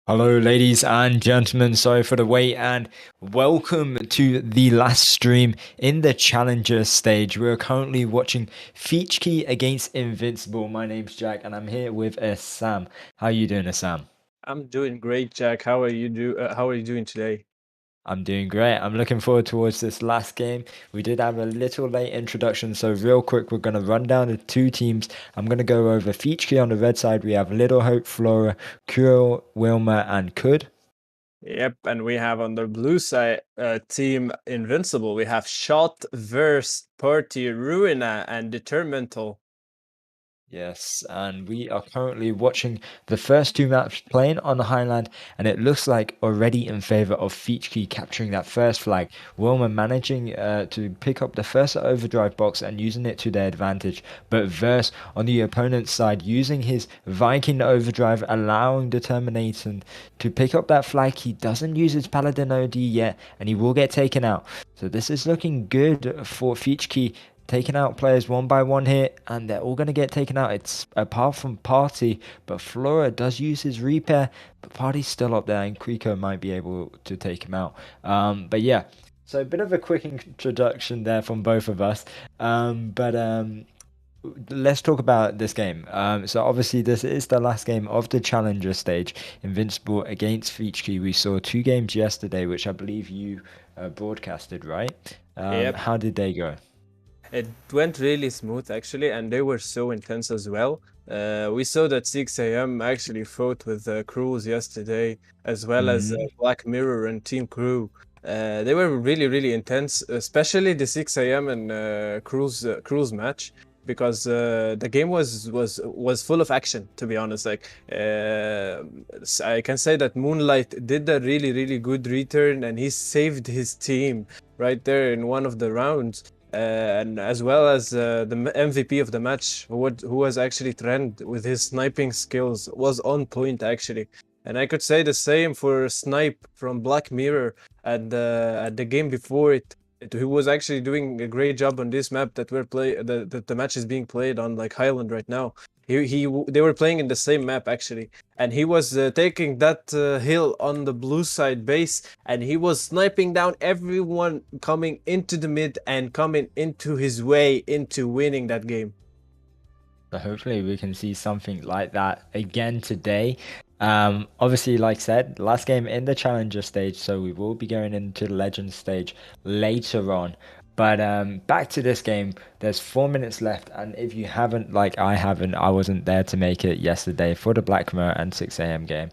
Hello, ladies and gentlemen. Sorry for the wait, and welcome to the last stream in the Challenger stage. We're currently watching Feechki against Invincible. My name's Jack, and I'm here with Sam. How you doing, Sam? I'm doing great, Jack. How are you doing today? I'm doing great. I'm looking forward towards this last game. We did have a little late introduction, so real quick, we're going to run down the two teams. I'm going to go over Feechki on the red side. We have Little Hope, Flora, Kuro, Wilma, and Kud. Yep, and we have on the blue side team Invincible. We have Shot, Verse, Party, Ruina, and Determintal. Yes, and we are currently watching the first two maps playing on the Highland, and it looks like already in favor of Feechki capturing that first flag. Wilma managing to pick up the first overdrive box and using it to their advantage, but Verse on the opponent's side using his Viking overdrive, allowing Determination to pick up that flag. He doesn't use his Paladin OD yet, and he will get taken out. So this is looking good for Feechki taking out players one by one here, and they're all going to get taken out. It's apart from Party, but Flora does use his repair, but Party's still up there, and Kriko might be able to take him out. But yeah, so a bit of a quick introduction there from both of us. But let's talk about this game. So obviously this is the last game of the Challenger stage, Invincible against Feechki. We saw two games yesterday, which I believe you broadcasted, right? Yep, How did they go? it went really smooth actually, and they were so intense as well. We saw that 6 a.m. actually fought with Crews yesterday, as well as Mhm. Black Mirror and Team Crew. They were really, really intense, especially the 6 a.m. and Crews match, because the game was full of action. To be honest, I can say that Moonlight did a really, really good return, and he saved his team right there in one of the rounds, and as well as the MVP of the match, who was actually Trend with his sniping skills, was on point actually. And I could say the same for Snipe from Black Mirror at the game before it. He was actually doing a great job on this map that the match is being played on, like Highland right now. They were playing in the same map actually, and he was taking that hill on the blue side base, and he was sniping down everyone coming into the mid and coming into his way into winning that game. So hopefully we can see something like that again today. Obviously, like I said, last game in the Challenger stage, so we will be going into the Legend stage later on. But back to this game, there's 4 minutes left, and if you haven't, like I haven't, I wasn't there to make it yesterday for the Black Mirror and 6 a.m. game,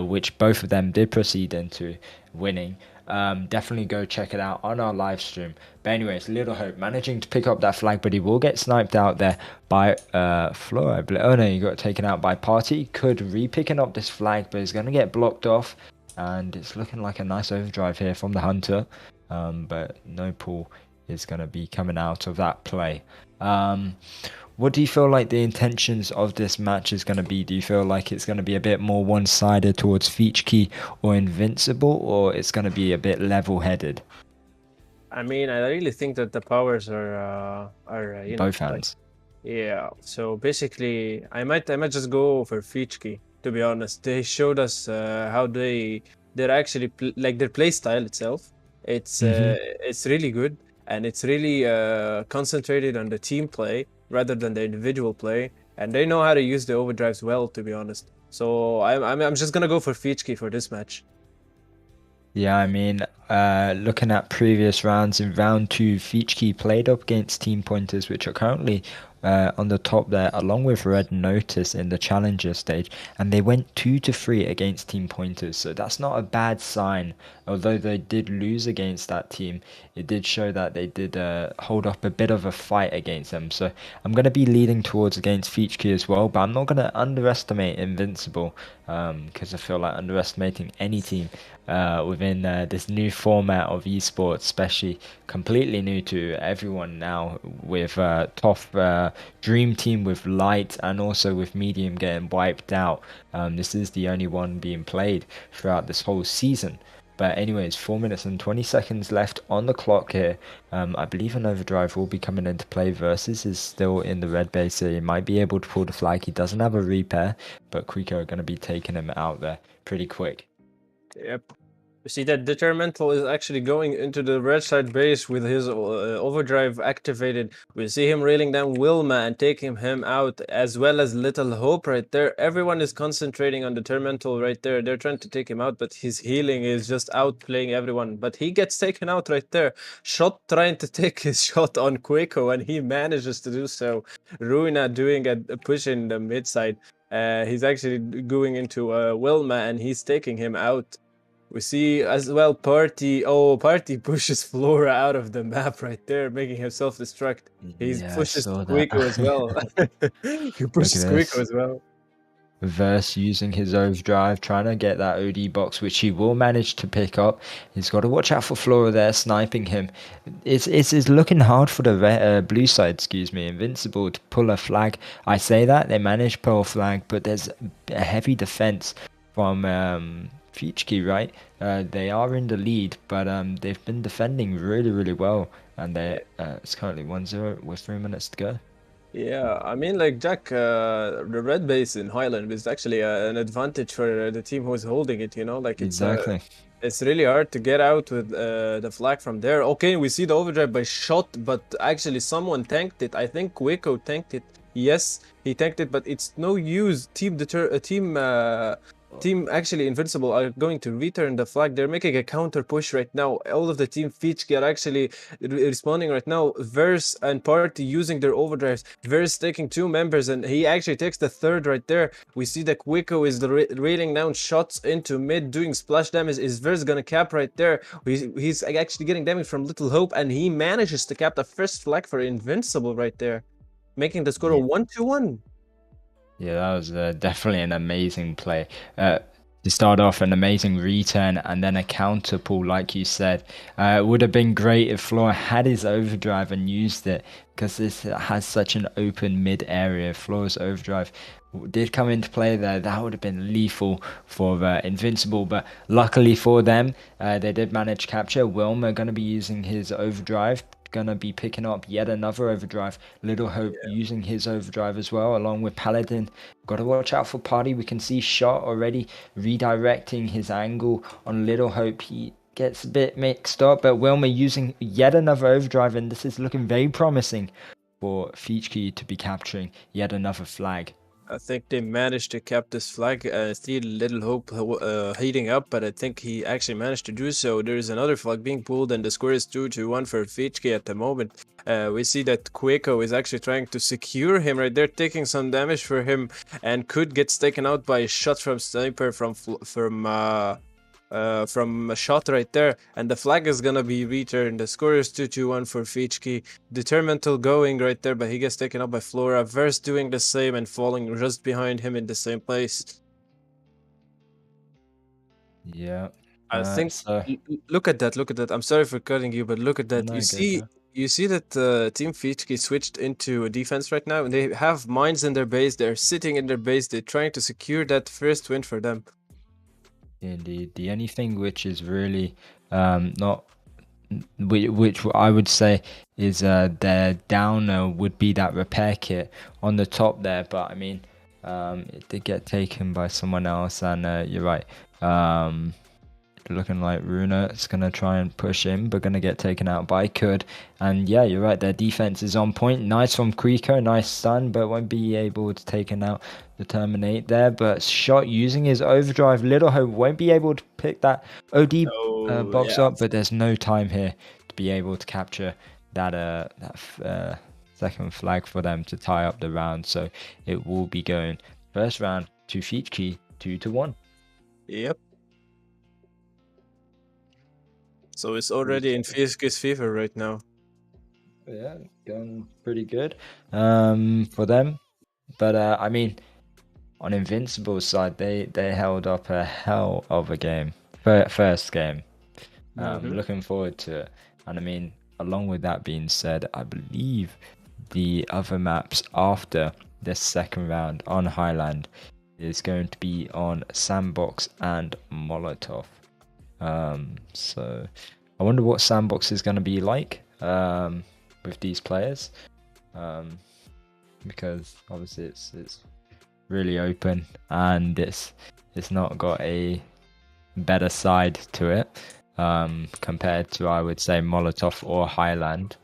which both of them did proceed into winning. Definitely go check it out on our live stream. But anyways, Little Hope managing to pick up that flag, but he will get sniped out there by Flora, I believe. Oh no, he got taken out by Party. Could re-picking up this flag, but he's gonna get blocked off, and it's looking like a nice overdrive here from the Hunter. But no pull is gonna be coming out of that play. Um, what do you feel like the intentions of this match is going to be? Do you feel like it's going to be a bit more one-sided towards Feechki or Invincible, or it's going to be a bit level-headed? I mean, I really think that the powers are Both hands. yeah. So basically, I might just go for Feechki. To be honest, they showed us how they're actually like their play style itself. Mm-hmm. It's really good, and it's really concentrated on the team play rather than the individual play, and they know how to use the overdrives well. To be honest, so I'm just gonna go for Feechki for this match. Yeah, I mean, looking at previous rounds, in round two, Feechki played up against Team Pointers, which are currently on the top there, along with Red Notice in the Challenger stage, and they went 2-3 against Team Pointers, so that's not a bad sign. Although they did lose against that team, it did show that they did hold up a bit of a fight against them. So I'm going to be leading towards against Feechki as well, but I'm not going to underestimate Invincible, because I feel like underestimating any team within this new format of esports, especially completely new to everyone now with top dream team with light and also with medium getting wiped out. This is the only one being played throughout this whole season. But anyways, 4 minutes and 20 seconds left on the clock here. I believe an overdrive will be coming into play. Versus is still in the red base, so he might be able to pull the flag. He doesn't have a repair, but Quico are going to be taking him out there pretty quick. Yep. You see that Determinal is actually going into the red side base with his overdrive activated. We see him reeling down Wilma and taking him out, as well as Little Hope right there. Everyone is concentrating on Determinal right there. They're trying to take him out, but his healing is just outplaying everyone. But he gets taken out right there. Shot trying to take his shot on Quaco, and he manages to do so. Ruina doing a push in the mid side. He's actually going into Wilma, and he's taking him out. We see as well Party. Oh, Party pushes Flora out of the map right there, making him self-destruct. He Yeah, I pushes saw that. Quico as well. He Look at pushes Quico this. as well. Verse using his overdrive, trying to get that OD box, which he will manage to pick up. He's got to watch out for Flora there, sniping him. It's looking hard for the blue side, excuse me, Invincible to pull a flag. I say that, they managed to pull a flag, but there's a heavy defense from Feechki, right? They are in the lead, but they've been defending really, really well. And it's currently 1-0 with 3 minutes to go. Yeah, I mean, like Jack, the red base in Highland is actually an advantage for the team who's holding it. You know, like Exactly. it's really hard to get out with the flag from there. Okay, we see the overdrive by shot, but actually someone tanked it. I think Quaco tanked it. Yes, he tanked it, but it's no use. Team actually Invincible are going to return the flag. They're making a counter push right now. All of the team Feechki are actually responding right now. Verse and Party using their overdrives. Verse taking 2 members, and he actually takes the third right there. We see that Quaco is railing down shots into mid, doing splash damage. Is Verse gonna cap right there? He's actually getting damage from Little Hope, and he manages to cap the first flag for Invincible right there, making the score a 1-1. Yeah, that was definitely an amazing play. To start off, an amazing return and then a counter pull, like you said. It would have been great if Flora had his overdrive and used it, because this has such an open mid area. Flora's overdrive did come into play there. That would have been lethal for Invincible, but luckily for them, they did manage to capture. Wilmer going to be using his overdrive, gonna be picking up yet another overdrive. Little Hope using his overdrive as well, along with Paladin. Got to watch out for Party. We can see Shot already redirecting his angle on Little Hope. He gets a bit mixed up, but Wilmer using yet another overdrive, and this is looking very promising for Feechki to be capturing yet another flag. I think they managed to cap this flag. Still Little Hope heating up, but I think he actually managed to do so. There is another flag being pulled, and the score is 2-1 for Feechki at the moment. We see that Quaco is actually trying to secure him right there, taking some damage for him, and could get taken out by a shot from Sniper from a shot right there, and the flag is gonna be returned. The score is 2-1 for Feechki. Determinal going right there, but he gets taken up by Flora. Verse doing the same and falling just behind him in the same place. Yeah. I think So look at that, look at that. I'm sorry for cutting you, but look at that. no good. You see that Team Feechki switched into defense right now, and they have mines in their base. They're sitting in their base. They're trying to secure that first win for them. Indeed, the only thing which is really not which I would say is their downer would be that repair kit on the top there, but I mean it did get taken by someone else, and you're right. Looking like Runa is going to try and push in, but going to get taken out by Kud. And yeah, you're right, their defense is on point. Nice from Quico, nice stun, but won't be able to take out the Terminate there. But Shot using his overdrive, Little Hope won't be able to pick that OD Oh box yeah, up, but there's no time here to be able to capture that second flag for them to tie up the round. So it will be going first round to Feechki 2-1. yep. So it's already in Feechki's favor right now. Yeah, going pretty good for them. But I mean, on Invincible's side, they held up a hell of a game. First game. Looking forward to it. And I mean, along with that being said, I believe the other maps after this second round on Highland is going to be on Sandbox and Molotov. So I wonder what Sandbox is going to be like with these players, um, because obviously it's really open and it's not got a better side to it compared to, I would say, Molotov or Highland.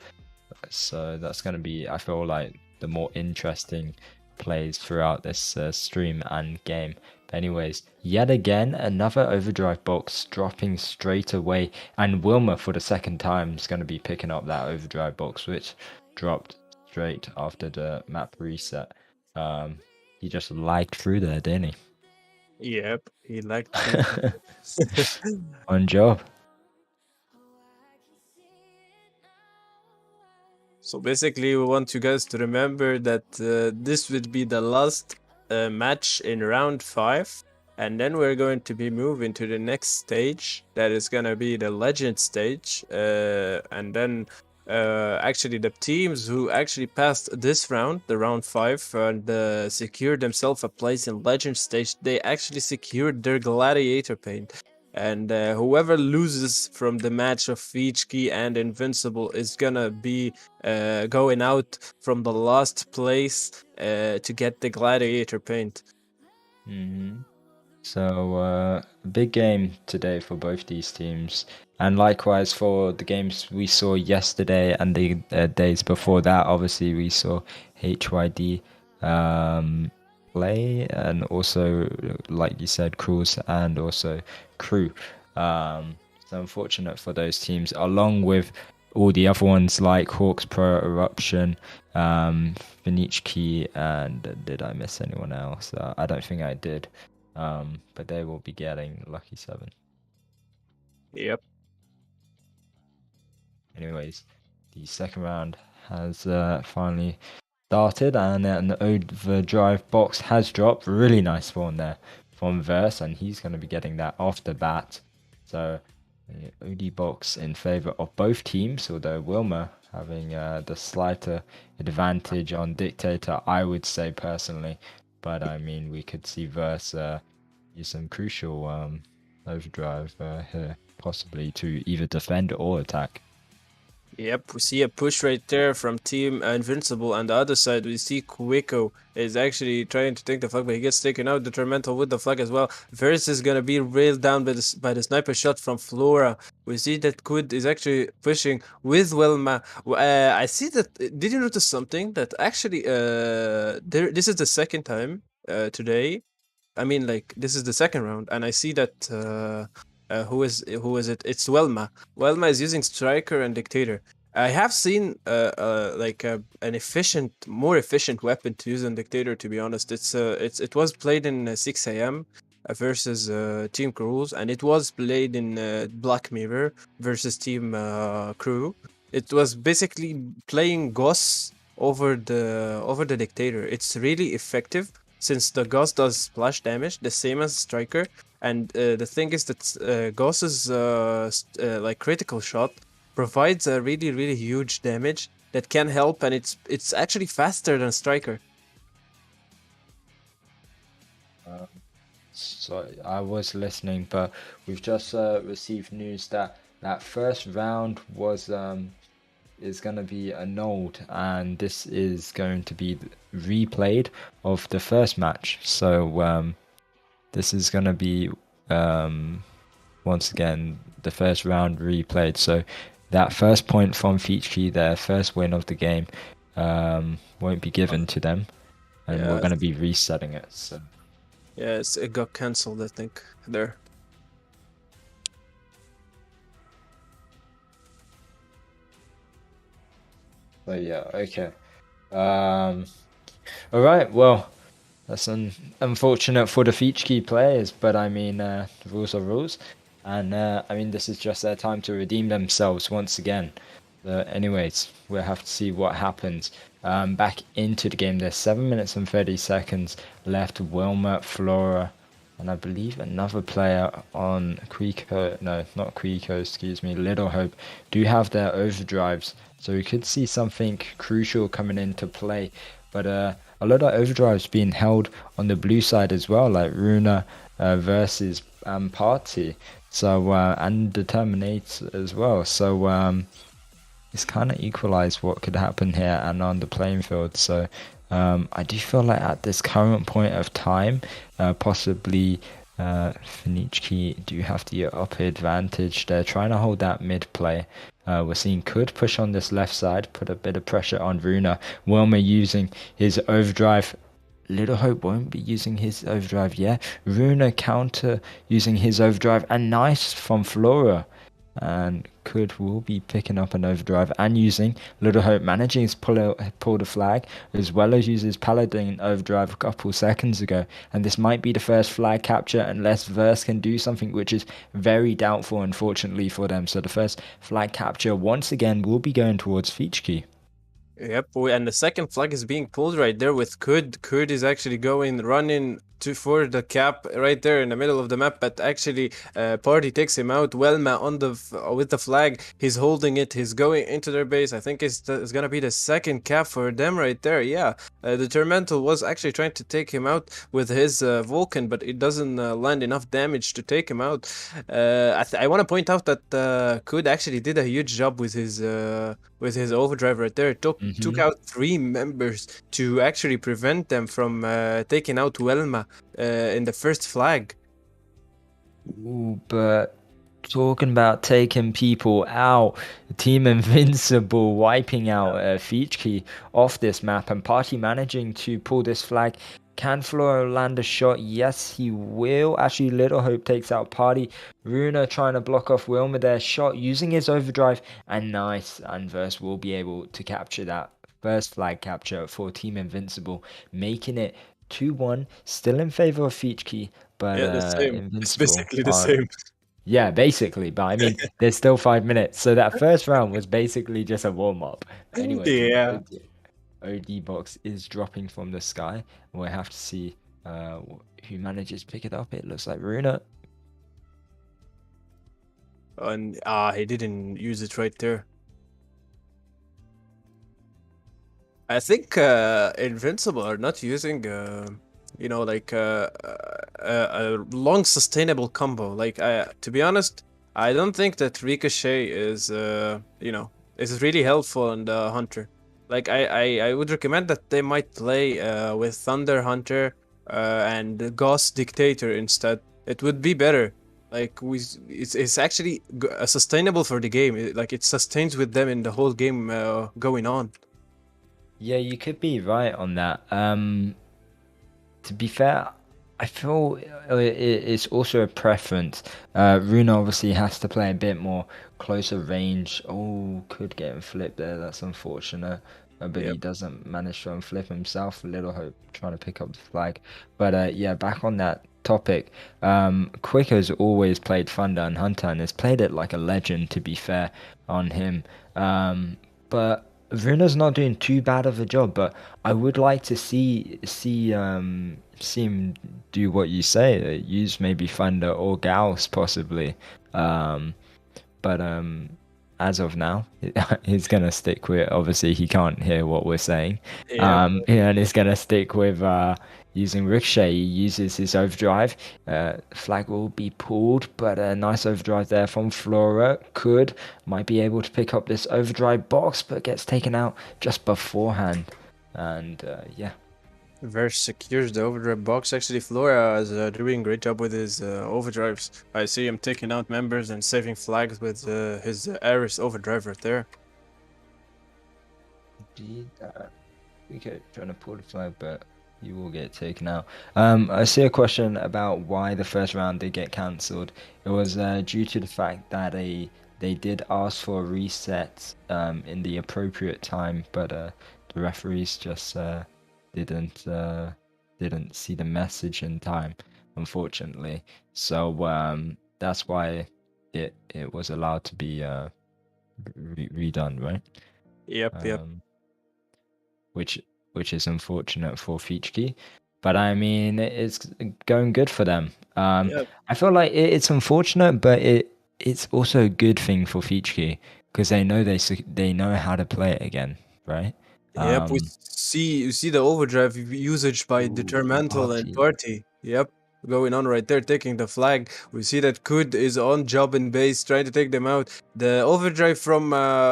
So that's going to be, I feel like, the more interesting plays throughout this stream and game. But anyways, yet again, another overdrive box dropping straight away. And Wilmer, for the second time, is going to be picking up that overdrive box, which dropped straight after the map reset. He just lagged through there, didn't Yep, he liked he? through. On job. So basically, we want you guys to remember that this would be the last match in round 5, and then we're going to be moving to the next stage. That is gonna be the legend stage, and then actually the teams who actually passed this round, the round 5, and secured themselves a place in legend stage, they actually secured their gladiator paint. And whoever loses from the match of Feechki and Invincible is gonna be going out from the last place to get the gladiator paint. Mm-hmm. So, big game today for both these teams. And likewise for the games we saw yesterday and the days before that. Obviously, we saw HYD play, and also, like you said, Cruz and also Crew. So unfortunate for those teams, along with all the other ones like Hawks Pro Eruption, Feechki, and did I miss anyone else? I don't think I did. But they will be getting Lucky 7. Yep. Anyways, the second round has finally started, and an overdrive box has dropped. Really nice spawn there from Verse, and he's going to be getting that off the bat. So, the OD box in favor of both teams, although Wilmer having the slighter advantage on Dictator, I would say personally. But I mean, we could see Verse use some crucial overdrive here, possibly to either defend or attack. Yep, we see a push right there from Team Invincible, and the other side we see Kuiko is actually trying to take the flag, but he gets taken out. Detrimental with the flag as well. Verse is gonna be railed down by the sniper shot from Flora. We see that Kud is actually pushing with Wilma. I see that. Did you notice something that actually this is the second time today. I mean, like this is the second round, and I see that who is it? It's Welma. Welma is using Striker and Dictator. I have seen like an efficient, more efficient weapon to use on Dictator. To be honest, it was played in 6 a.m. Versus Team Cruise, and it was played in Black Mirror versus Team Crew. It was basically playing Goss over the Dictator. It's really effective since the Gauss does splash damage, the same as Striker. And the thing is that Gauss's like critical shot provides a really really huge damage that can help, and it's actually faster than Striker. So I was listening, but we've just received news that that first round was is going to be annulled, and this is going to be replayed of the first match. So this is going to be once again the first round replayed. So that first point from Feechki, their first win of the game, won't be given to them, and we're Yeah, going to be resetting it. So yeah, it got cancelled, I think. There. yeah, okay. All right. Well, that's unfortunate for the Feechki players, but I mean, rules are rules, and I mean, this is just their time to redeem themselves once again. Anyways, we'll have to see what happens. Back into the game. There's 7 minutes and 30 seconds left. Wilma, Flora, and I believe another player on Quico. No, not Quico. Excuse me. Little Hope do have their overdrives, so we could see something crucial coming into play. But a lot of overdrives being held on the blue side as well, like Runa versus Party. So and Determinate as well. So it's kind of equalized what could happen here and on the playing field. So I do feel like at this current point of time, possibly Feechki do have the upper advantage. They're trying to hold that mid play. We're seeing could push on this left side, put a bit of pressure on Runa. Wilmer using his overdrive. Little Hope won't be using his overdrive yet. Runa counter using his overdrive, and nice from Flora, and could will be picking up an overdrive and using Little Hope managing to pull the flag as well as uses Paladin overdrive a couple seconds ago, and this might be the first flag capture unless Verse can do something, which is very doubtful unfortunately for them. So the first flag capture once again will be going towards Feechki. Yep, and the second flag is being pulled right there with Kud. Kud is actually going running to for the cap right there in the middle of the map, but actually, Party takes him out. Welma on the with the flag, he's holding it. He's going into their base. I think it's gonna be the second cap for them right there. Yeah, the Tormental was actually trying to take him out with his Vulcan, but it doesn't land enough damage to take him out. I want to point out that Kud actually did a huge job with his overdrive right there. Took out 3 members to actually prevent them from taking out Welma in the first flag. Ooh, but talking about taking people out, Team Invincible wiping out Feechki off this map, and Party managing to pull this flag. Can Floro land a shot? Yes, he will. Actually, Little Hope takes out Party. Runa trying to block off Wilmer there. Shot using his overdrive, and nice. And Verse will be able to capture that first flag capture for Team Invincible, making it 2-1. Still in favor of Feechki, but Yeah, the same. It's Invincible basically the are, same. yeah, basically. But I mean, there's still 5 minutes. So that first round was basically just a warm up. Anyways, the Yeah. OD box is dropping from the sky. We'll have to see who manages to pick it up. It looks like Runa. And he didn't use it right there. I think Invincible are not using, like a long sustainable combo. Like, to be honest, I don't think that Ricochet is really helpful on the Hunter. Like, I would recommend that they might play with Thunder Hunter and Ghost Dictator instead. It would be better. Like, it's actually sustainable for the game. Like, it sustains with them in the whole game going on. Yeah, you could be right on that. To be fair, I feel it's also a preference. Runa obviously has to play a bit more closer range. Oh, could get him flipped there. That's unfortunate. But he Yep. doesn't manage to unflip himself. Little Hope trying to pick up the flag. But yeah, back on that topic. Quick has always played Thunder and Hunter and has played it like a legend, to be fair on him. But Runa's not doing too bad of a job, but I would like to see him do what you say, use maybe Thunder or Gauss possibly. Um, but as of now, he's gonna stick with. Obviously, he can't hear what we're saying. Yep. Yeah, and he's gonna stick with using Ricochet. He uses his overdrive. Flag will be pulled, but a nice overdrive there from Flora. Might be able to pick up this overdrive box, but gets taken out just beforehand. And yeah. Verse secures the overdrive box. Actually, Flora is doing a great job with his overdrives. I see him taking out members and saving flags with his Aris overdrive right there. Indeed, we could trying to pull the flag, but you will get taken out. I see a question about why the first round did get cancelled. It was due to the fact that they did ask for a reset in the appropriate time, but the referees just didn't didn't see the message in time, unfortunately. So that's why it was allowed to be redone, right? Yep. Um, which is unfortunate for Feechki. But I mean, it's going good for them. Yep. I feel like it's unfortunate, but it's also a good thing for Feechki because they know they know how to play it again, right? Yep, we Um, see you see the overdrive usage by ooh, Determental and party. Party. Yep, going on right there, taking the flag. We see that Kud is on job in base, trying to take them out. The overdrive from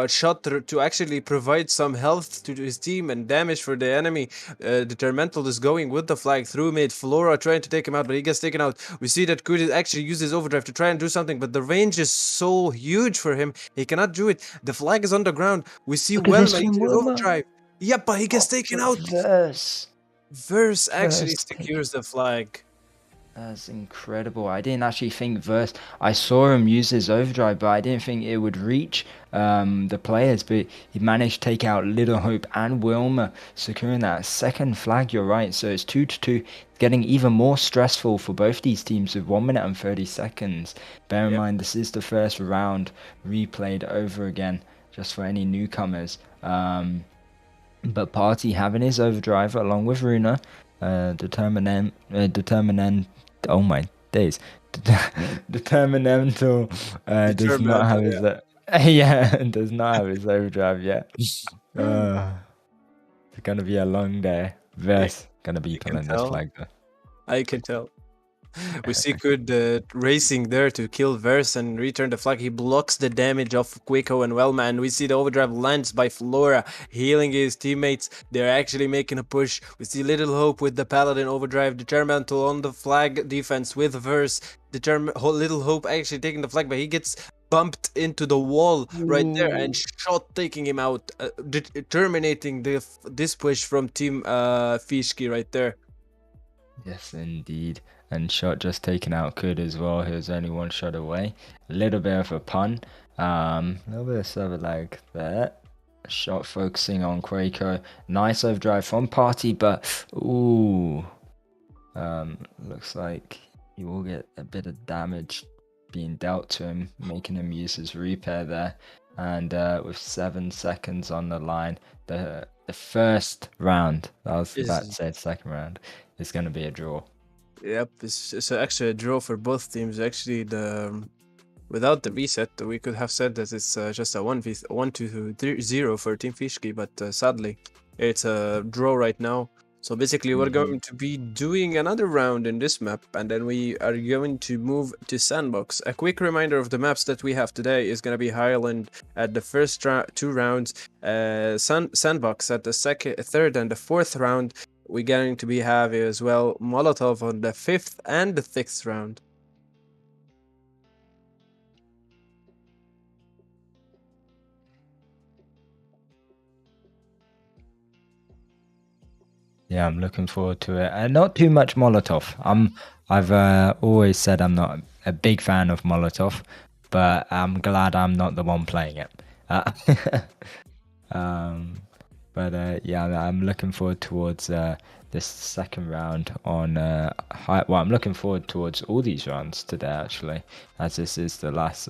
Shutter to actually provide some health to his team and damage for the enemy. Determental is going with the flag through mid. Flora trying to take him out, but he gets taken out. We see that Kud actually uses overdrive to try and do something, but the range is so huge for him. He cannot do it. The flag is on the ground. We see Look at this Welma from uses Wilma. overdrive. Yep, but he gets Oh, taken but out. Verse actually Verse take. secures the flag. That's incredible. I didn't actually think Verse. I saw him use his overdrive, but I didn't think it would reach the players. But he managed to take out Little Hope and Wilma, securing that second flag. You're right. So it's 2-2. Getting even more stressful for both these teams with 1 minute and 30 seconds. Bear in Yep. mind, this is the first round replayed over again, just for any newcomers. But Party having his overdrive along with Runa, determinant. Oh my days, determinantal does not Determined. have his yeah, does not have his overdrive yet. Yeah. It's gonna be a long day. Yeah, Verse gonna be you can pulling this tell. flag though. I can tell. We see Good racing there to kill Verse and return the flag. He blocks the damage of Quiko and Wellman. And we see the overdrive lands by Flora, healing his teammates. They're actually making a push. We see Little Hope with the Paladin overdrive, Determinal on the flag defense with Verse. Little Hope actually taking the flag, but he gets bumped into the wall right there and Ooh. shot taking him out, terminating this push from Team Feechki right there. Yes, indeed. And shot just taken out could as well. He was only one shot away. A little bit of a pun. A little bit of server lag there. Shot focusing on Quaco. Nice overdrive from Party, but ooh. Looks like he will get a bit of damage being dealt to him, making him use his repair there. And with 7 seconds on the line, the first round, I was about to Is say the second round, is going to be a draw. Yep, it's actually a draw for both teams. Actually, the without the reset, we could have said that it's just a 1-2-0 for Team Fishki, but sadly, it's a draw right now. So basically, we're Mhm. going to be doing another round in this map, and then we are going to move to Sandbox. A quick reminder of the maps that we have today is going to be Highland at the first two rounds, Sandbox at the third, and the fourth round. We're going to be having as well Molotov on the fifth and the sixth round. Yeah, I'm looking forward to it. Not too much Molotov. I've always said I'm not a big fan of Molotov, but I'm glad I'm not the one playing it. Uh, um, but yeah, I'm looking forward towards this second round on well, I'm looking forward towards all these rounds today actually, as this is the last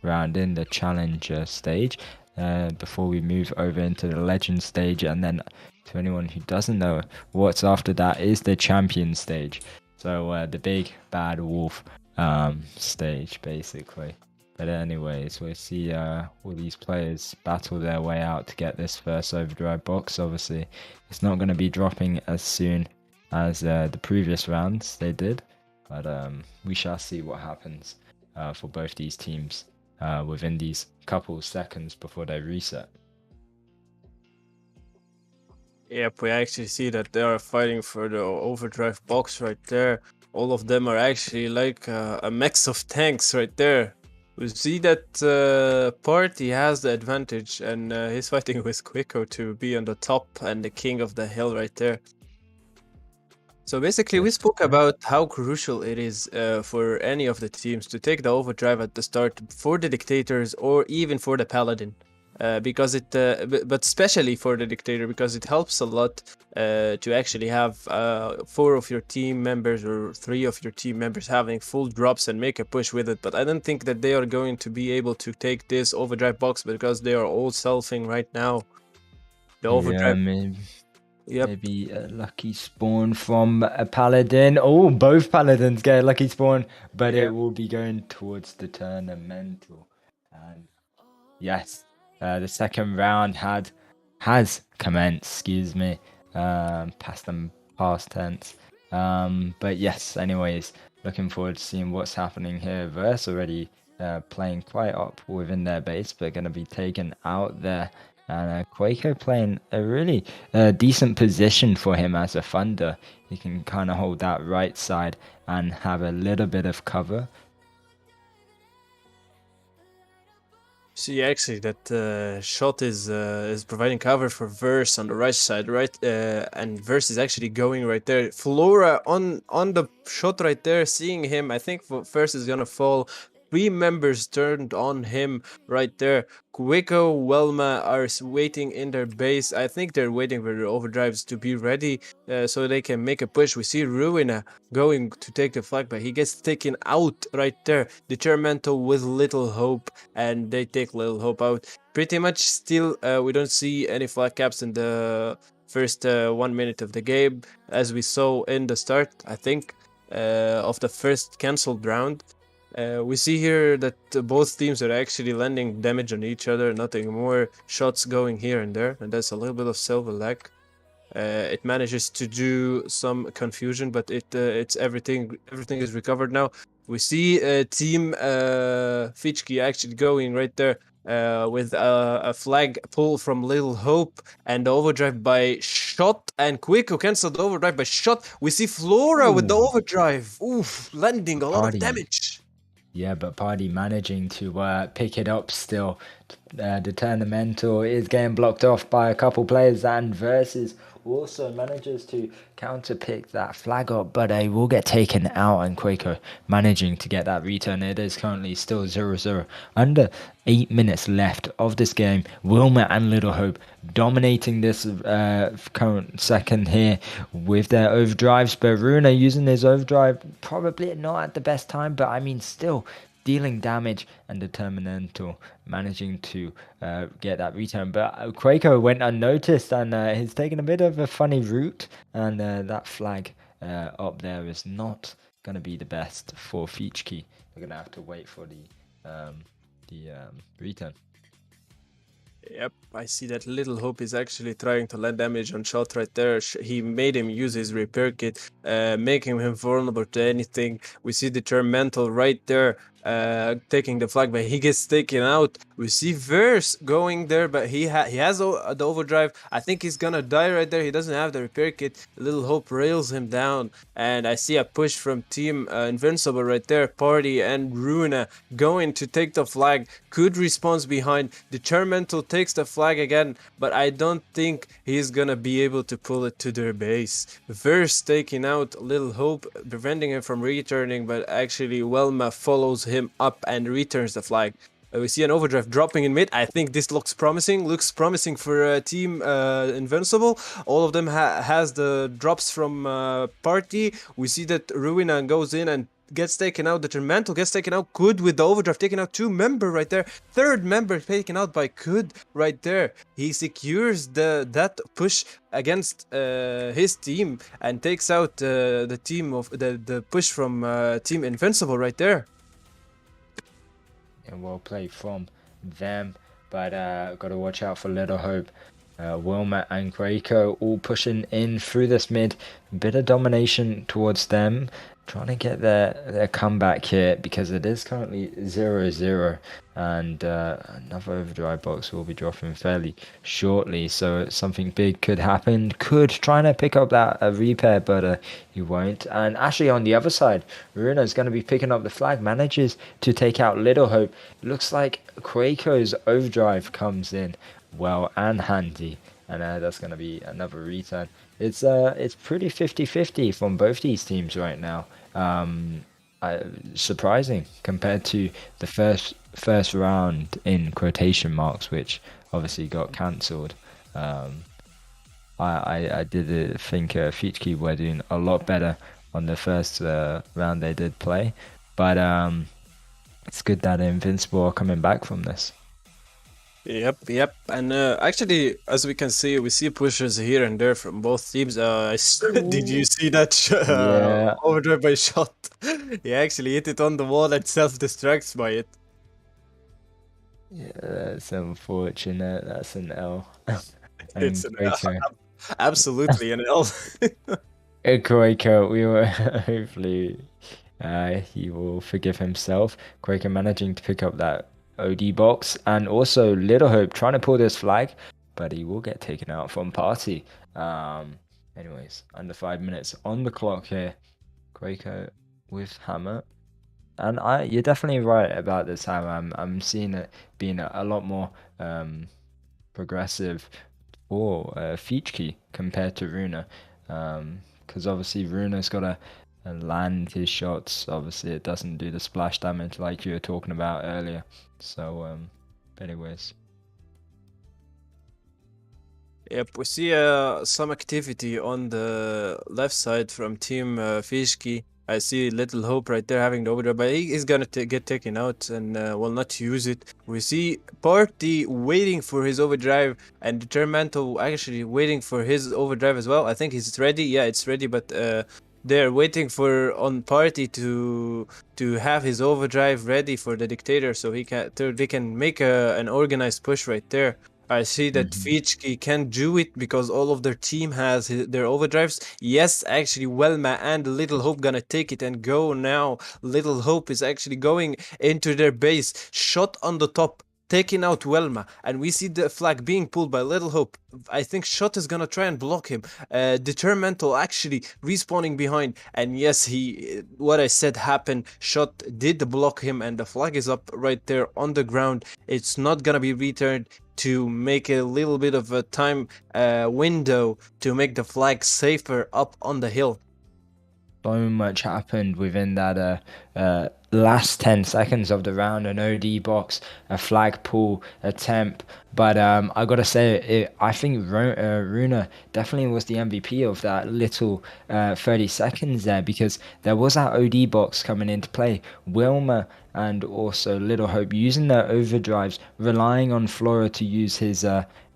round in the challenger stage. Before we move over into the legend stage, and then to anyone who doesn't know, what's after that is the champion stage. So the big bad wolf stage, basically. But anyways, we see all these players battle their way out to get this first overdrive box. Obviously, it's not going to be dropping as soon as the previous rounds they did, but we shall see what happens for both these teams within these couple seconds before they reset. Yep, we actually see that they are fighting for the overdrive box right there. All of them are actually like a mix of tanks right there. We see that Party has the advantage, and he's fighting with Quiko to be on the top and the king of the hill right there. So basically, we Yes. spoke about how crucial it is for any of the teams to take the overdrive at the start for the dictators or even for the paladin, because but especially for the dictator because it helps a lot to actually have four of your team members or three of your team members having full drops and make a push with it. But I don't think that they are going to be able to take this overdrive box because they are all selfing right now. The Yeah, overdrive. maybe. Yep. Maybe a lucky spawn from a paladin. Oh, both paladins get a lucky spawn, but it Yeah. will be going towards the tournamental. And yes, the second round had has commenced, excuse me, past them past tense. But yes, anyways, looking forward to seeing what's happening here. Verse already playing quite up within their base, but going to be taken out there. And Quaker playing a really decent position for him as a funder. He can kind of hold that right side and have a little bit of cover. See, actually, that shot is providing cover for Verse on the right side, right? And Verse is actually going right there. Flora on the shot right there, seeing him. I think Verse is gonna fall. Three members turned on him right there. Quiko, Welma are waiting in their base. I think they're waiting for their overdrives to be ready so they can make a push. We see Ruina going to take the flag, but he gets taken out right there. Determinal with little hope, and they take little hope out. Pretty much still, we don't see any flag caps in the first 1 minute of the game, as we saw in the start, I think, of the first cancelled round. We see here that both teams are actually landing damage on each other, nothing more shots going here and there, and that's a little bit of silver lag. It manages to do some confusion, but it's everything is recovered now. We see team Feechki actually going right there with a flag pull from Little Hope and the overdrive by Shot, and Quick who cancelled the overdrive by Shot. We see Flora with the Ooh, overdrive, oof, landing a lot of Party. damage. Yeah, but Party managing to pick it up still. Determinal is getting blocked off by a couple players, and Versus also manages to counter pick that flag up, but he will get taken out, and Quaker managing to get that return. It is currently still 0-0. Under 8 minutes left of this game. Wilma and Little Hope dominating this current second here with their overdrives, but Runa using his overdrive probably not at the best time, but I mean still dealing damage, and Determinantal managing to get that return. But Quaco went unnoticed, and he's taken a bit of a funny route, and that flag up there is not going to be the best for Feechki. They're going to have to wait for the return. Yep, I see that Little Hope is actually trying to land damage on Shot right there. He made him use his repair kit, making him vulnerable to anything. We see the Tormental right there, taking the flag, but he gets taken out. We see Verse going there, but he has the overdrive. I think he's gonna die right there. He doesn't have the repair kit. Little Hope rails him down, and I see a push from Team Invincible right there. Party and Runa going to take the flag. Could response behind. Determinal takes the flag again, but I don't think he's gonna be able to pull it to their base. Verse taking out Little Hope, preventing him from returning, but actually Welma follows him up and returns the flag. We see an overdrive dropping in mid. I think this looks promising. Looks promising for Team Invincible. All of them has the drops from Party. We see that Ruina goes in and gets taken out. Determinal gets taken out. Good with the overdrive, taking out 2 member right there. Third member taken out by Good right there. He secures that push against his team and takes out the team of the push from Team Invincible right there. And well played from them, but got to watch out for Little Hope. Wilma and Greco all pushing in through this mid. Bit of domination towards them, trying to get their comeback here because it is currently 0-0, and another overdrive box will be dropping fairly shortly, so something big could happen. Could trying to pick up that repair, but he won't. And actually on the other side, Runa is going to be picking up the flag, manages to take out Little Hope. Looks like Quaco's overdrive comes in well and handy, and that's going to be another return. It's pretty 50-50 from both these teams right now. Surprising compared to the first round in quotation marks, which obviously got cancelled. I did think Feechki were doing a lot better on the first round they did play, but it's good that Invincible are coming back from this. Yep. And actually, as we can see, we see pushes here and there from both teams. Did you see that Yeah, overdrive by Shot? He actually hit it on the wall and self-destructs by it. yeah, that's unfortunate. That's an L. and It's an Quaker. absolutely an L. Quaker, we were hopefully he will forgive himself. Quaker managing to pick up that OD box, and also Little Hope trying to pull this flag, but he will get taken out from party. Um, anyways, under 5 minutes on the clock here. Quaker with hammer. And you're definitely right about this hammer. I'm seeing it being a lot more progressive for Feechki compared to Runa. Because obviously Runa's got to land his shots. Obviously, it doesn't do the splash damage like you were talking about earlier. So, anyways. Yep, we see some activity on the left side from Team Feechki. I see Little Hope right there having the overdrive, but he is gonna get taken out and will not use it. We see Party waiting for his overdrive and Determinto actually waiting for his overdrive as well. I think he's ready. Yeah, it's ready, but they're waiting for on Party to have his overdrive ready for the Dictator, so they can make an organized push right there. I see that Mhm. Feechki can do it because all of their team has their overdrives. Yes, actually, Welma and Little Hope gonna take it and go now. Little Hope is actually going into their base, shot on the top, taking out Welma, and we see the flag being pulled by Little Hope. I think Shot is gonna try and block him. Determinal actually respawning behind, and yes, what I said happened. Shot did block him, and the flag is up right there on the ground. It's not gonna be returned to make a little bit of a time window to make the flag safer up on the hill. So much happened within that last 10 seconds of the round. An OD box, a flag pull attempt. But I gotta say, I think Runa definitely was the MVP of that little 30 seconds there, because there was that OD box coming into play. Wilmer and also Little Hope using their overdrives, relying on Flora to use his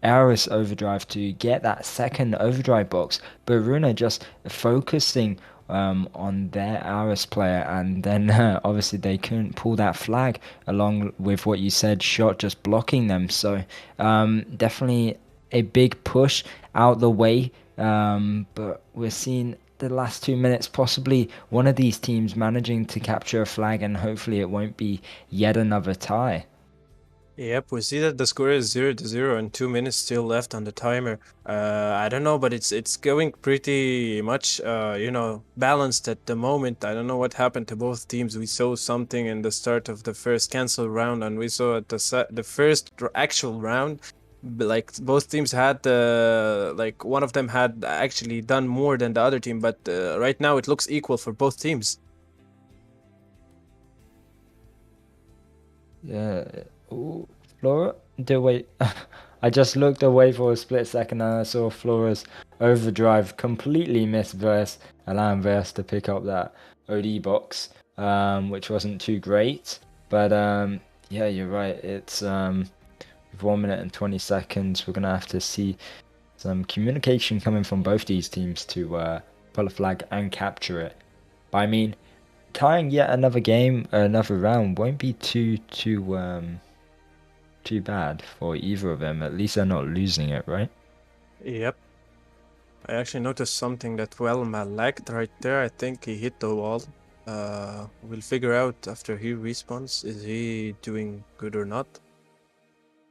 Aris overdrive to get that second overdrive box, but Runa just focusing on their Aris player, and then obviously they couldn't pull that flag along with what you said, Shot just blocking them. So definitely a big push out the way, but we're seeing the last 2 minutes possibly one of these teams managing to capture a flag, and hopefully it won't be yet another tie. Yep, we see that the score is 0-0 and 2 minutes still left on the timer. I don't know, but it's going pretty much balanced at the moment. I don't know what happened to both teams. We saw something in the start of the first cancel round, and we saw at the first actual round, like both teams had like one of them had actually done more than the other team, but right now it looks equal for both teams. Yeah. Ooh, Flora? Wait. I just looked away for a split second and I saw Flora's overdrive completely miss Verse, allowing Verse to pick up that OD box, which wasn't too great. But yeah, you're right. It's with 1 minute and 20 seconds. We're gonna have to see some communication coming from both these teams to pull a flag and capture it. But I mean, tying yet another game, another round won't be too bad for either of them. At least they're not losing it, right? Yep. I actually noticed something that Welma lagged right there. I think he hit the wall. We'll figure out after he respawns, is he doing good or not.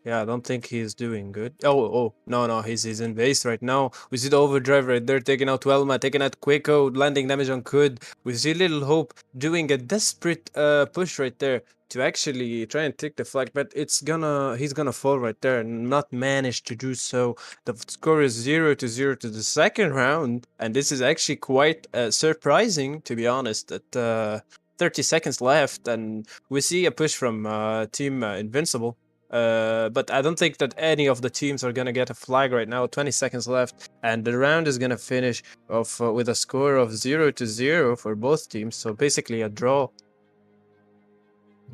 Yeah, I don't think he's doing good. Oh, no, he's in base right now. We see the overdrive right there, taking out Welma, taking out Quaco, landing damage on Kud. We see Little Hope doing a desperate push right there to actually try and take the flag, but he's gonna fall right there and not manage to do so. The score is 0-0 to the second round, and this is actually quite surprising, to be honest. At 30 seconds left, and we see a push from Team Invincible. But I don't think that any of the teams are gonna get a flag right now. 20 seconds left, and the round is gonna finish off with a score of 0-0 for both teams. So basically a draw.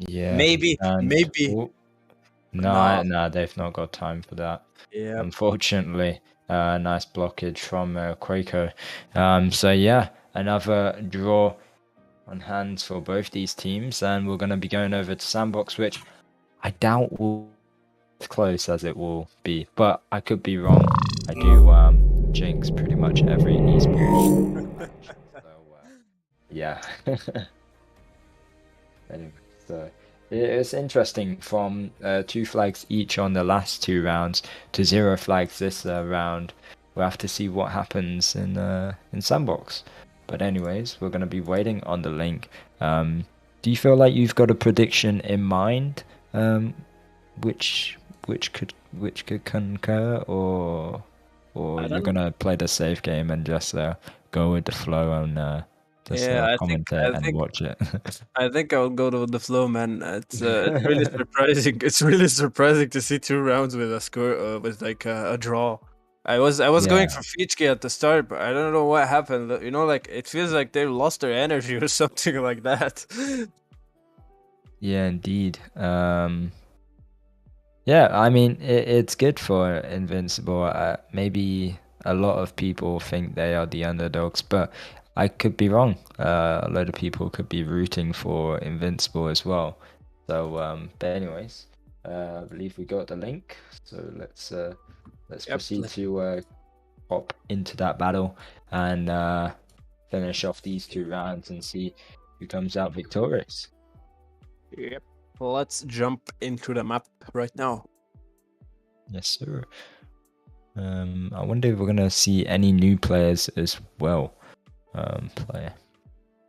Yeah, Maybe, and maybe. oh, no, No. no, they've not got time for that. Yeah. Unfortunately, nice blockage from Quaco. So yeah, another draw on hands for both these teams, and we're going to be going over to Sandbox, which I doubt will be as close as it will be, but I could be wrong. I do jinx pretty much every esports match. So yeah. Anyway, so it's interesting from 2 flags each on the last 2 rounds to 0 flags this round. We'll have to see what happens in Sandbox. But anyways, we're gonna be waiting on the link. Do you feel like you've got a prediction in mind, which which could concur, or I you're don't know. gonna play the safe game and just go with the flow and just Yeah, commentate and watch it? I think I'll go to the flow, man. It's really surprising. It's really surprising to see 2 rounds with a score with like a draw. I was going Yeah, for Feechki at the start, but I don't know what happened. You know, like it feels like they lost their energy or something like that. yeah, indeed. Yeah, I mean, it's good for Invincible. Maybe a lot of people think they are the underdogs, but I could be wrong. A lot of people could be rooting for Invincible as well. So, but anyways, I believe we got the link. So let's Yep. proceed to hop into that battle and finish off these 2 rounds and see who comes out victorious. Yep. Let's jump into the map right now. Yes, sir. I wonder if we're gonna see any new players as well. Play.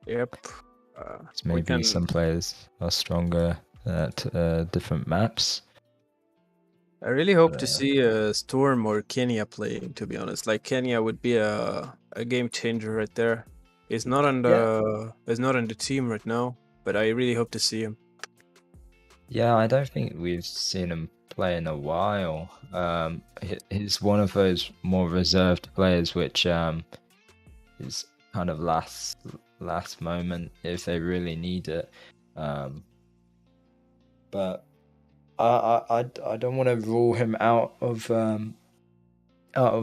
Yep. So We maybe can. some players are stronger at different maps. I really hope to Uh, see Storm or Kenya playing. To be honest, like Kenya would be a game changer right there. yeah, He's not on the team right now, but I really hope to see him. yeah. I don't think we've seen him play in a while. He's one of those more reserved players, which is kind of last moment if they really need it. But I don't want to rule him out of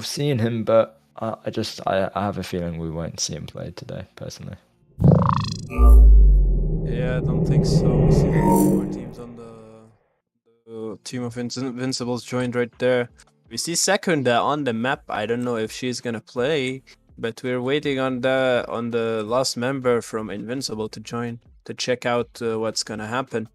seeing him, but I have a feeling we won't see him play today, personally. Yeah, I don't think so. We see that more teams on the team of Invincibles joined right there. We see Secunda on the map. I don't know if she's gonna play, but we're waiting on the last member from Invincible to join to check out what's gonna happen.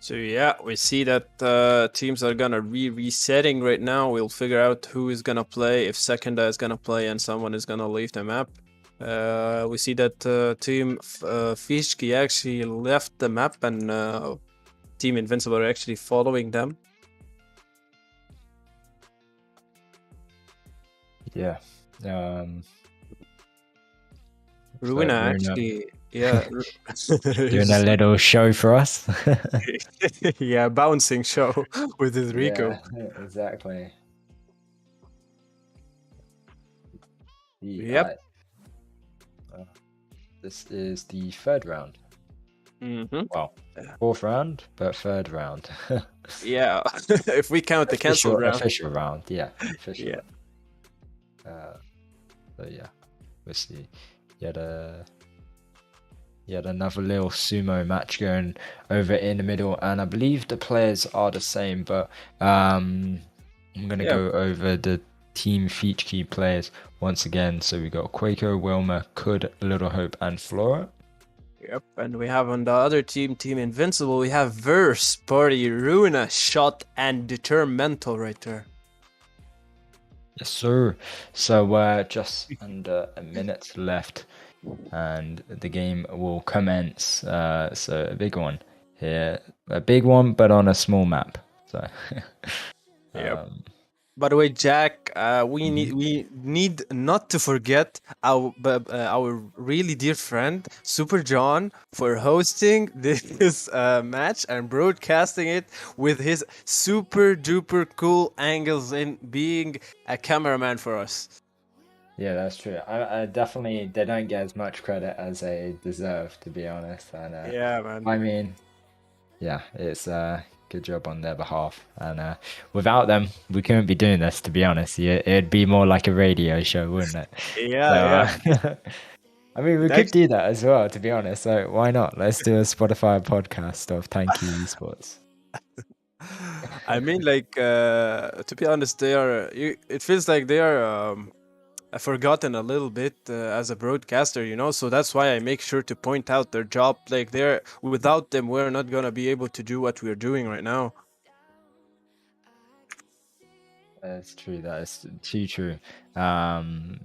So yeah, we see that teams are gonna resetting right now. We'll figure out who is gonna play, if Secunda is gonna play, and someone is gonna leave the map. We see that team Feechki actually left the map, and Team Invincible are actually following them. Yeah. So Ruina Runa actually, yeah, doing a he's- little show for us. yeah, bouncing show with his Rico. Yeah, exactly. The Yep. uh, this is the third round. Mm-hmm. Well, fourth round, but third round. Yeah, if we count the cancelled round. Official round. Yeah, official. Yeah. So yeah, we'll see. Yet yet another little sumo match going over in the middle, and I believe the players are the same, but I'm gonna Yeah. go over the Team Feechki players once again. So we got Quaker, Wilma, Kud, Little Hope, and Flora. Yep, and we have on the other team, Team Invincible, we have Verse, Party, Runa, Shot, and Determinal right there. Yes, sir. So just under a minute left, and the game will commence. So a big one here, a big one, but on a small map. So Yep. By the way, Jack, we need not to forget our really dear friend Super John for hosting this match and broadcasting it with his super duper cool angles and being a cameraman for us. yeah, that's true. I definitely they don't get as much credit as they deserve, to be honest. And Yeah, man. I mean, yeah, it's good job on their behalf. And without them, we couldn't be doing this, to be honest. Yeah, it'd be more like a radio show, wouldn't it? Yeah, So yeah. I mean, we could Thanks. do that as well, to be honest. So why not? Let's do a Spotify podcast of Tanky Esports. I mean, like, to be honest, it feels like they are forgotten a little bit as a broadcaster, you know. So that's why I make sure to point out their job. Like, they're without them, we're not gonna be able to do what we're doing right now. That's true. That is too true.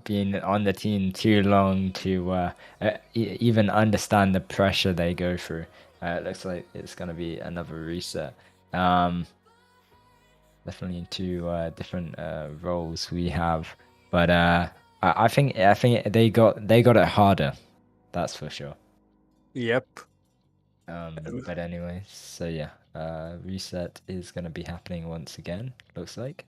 Being on the team too long to even understand the pressure they go through. It looks like it's gonna be another reset. Um, Definitely two different roles we have, but I think they got it harder. That's for sure. Yep. But anyway, so yeah, reset is gonna be happening once again. Looks like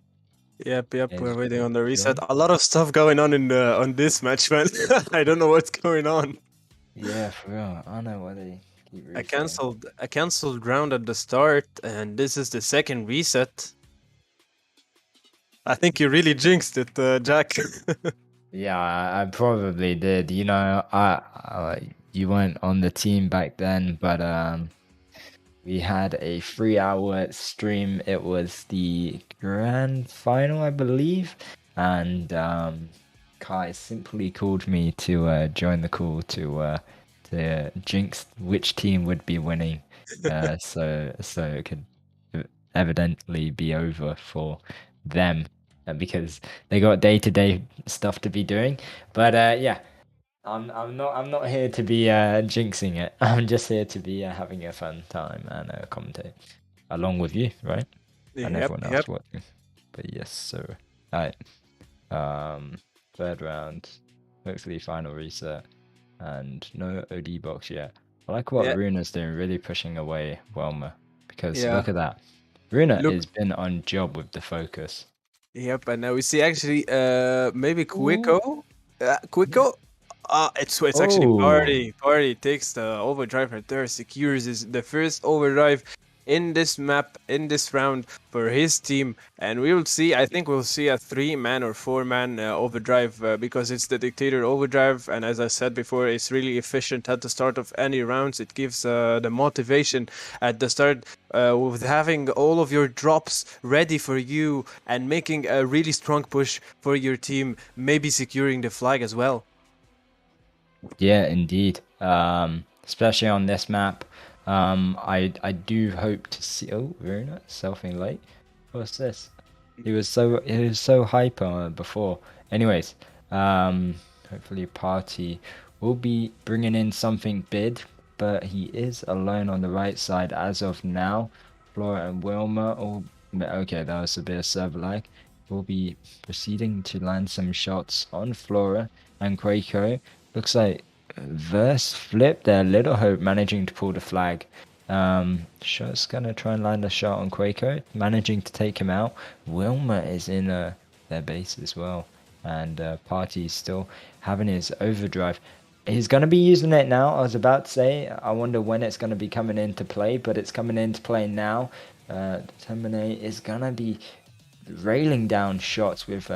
Yep, yep. We're is waiting ready on the to reset. join. A lot of stuff going on in the on this match, man. I don't know what's going on. Yeah, for real. I don't know why they keep resetting. I canceled round at the start, and this is the second reset. I think you really jinxed it, Jack. Yeah, I probably did. You know, you weren't on the team back then, but we had a 3 hour stream. It was the grand final, I believe, and Kai simply called me to join the call to jinx which team would be winning, so it could evidently be over for them, because they got day-to-day stuff to be doing. But yeah, I'm not here to be jinxing it. I'm just here to be having a fun time and commentate along with you, right? And Yep, everyone yep. else watching. But yes, so alright. Um, third round, hopefully final reset, and no OD box yet. I like what Yeah, Runa's doing, really pushing away Welmer, because yeah. look at that. Runa Look, has been on job with the focus. yep. And now we see actually, maybe Ooh. Quicko, Quicko. It's actually Oh, Party takes the overdrive right there, secures the first overdrive in this map in this round for his team, and we will see. I think we'll see a 3-man or 4-man overdrive because it's the dictator overdrive, and as I said before, it's really efficient at the start of any rounds. It gives the motivation at the start with having all of your drops ready for you and making a really strong push for your team, maybe securing the flag as well. yeah, indeed. Especially on this map. I do hope to see. Oh, very nice. Selfing late. What's this? He was so hyper before. Anyways, hopefully Party will be bringing in something big, but he is alone on the right side as of now. Flora and Wilma. Oh, okay, that was a bit of server lag. Will be proceeding to land some shots on Flora and Quaco. Looks like Verse flip there. Little Hope managing to pull the flag. Shot's gonna try and land a shot on Quaco, managing to take him out. Wilma is in their base as well, and Party's still having his overdrive. He's gonna be using it now. I was about to say, I wonder when it's gonna be coming into play, but it's coming into play now. Terminate is gonna be railing down shots with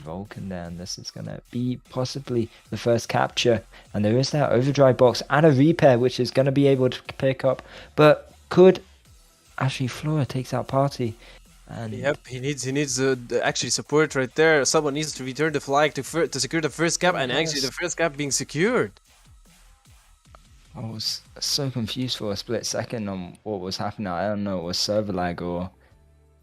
Vulcan there, and this is gonna be possibly the first capture. And there is that overdrive box and a repair, which is gonna be able to pick up, but could actually Flora takes out Party, and Yep, he needs actually support right there. Someone needs to return the flag to secure the first cap, oh and actually the verse. first cap being secured. I was so confused for a split second on what was happening. I don't know, it was server lag or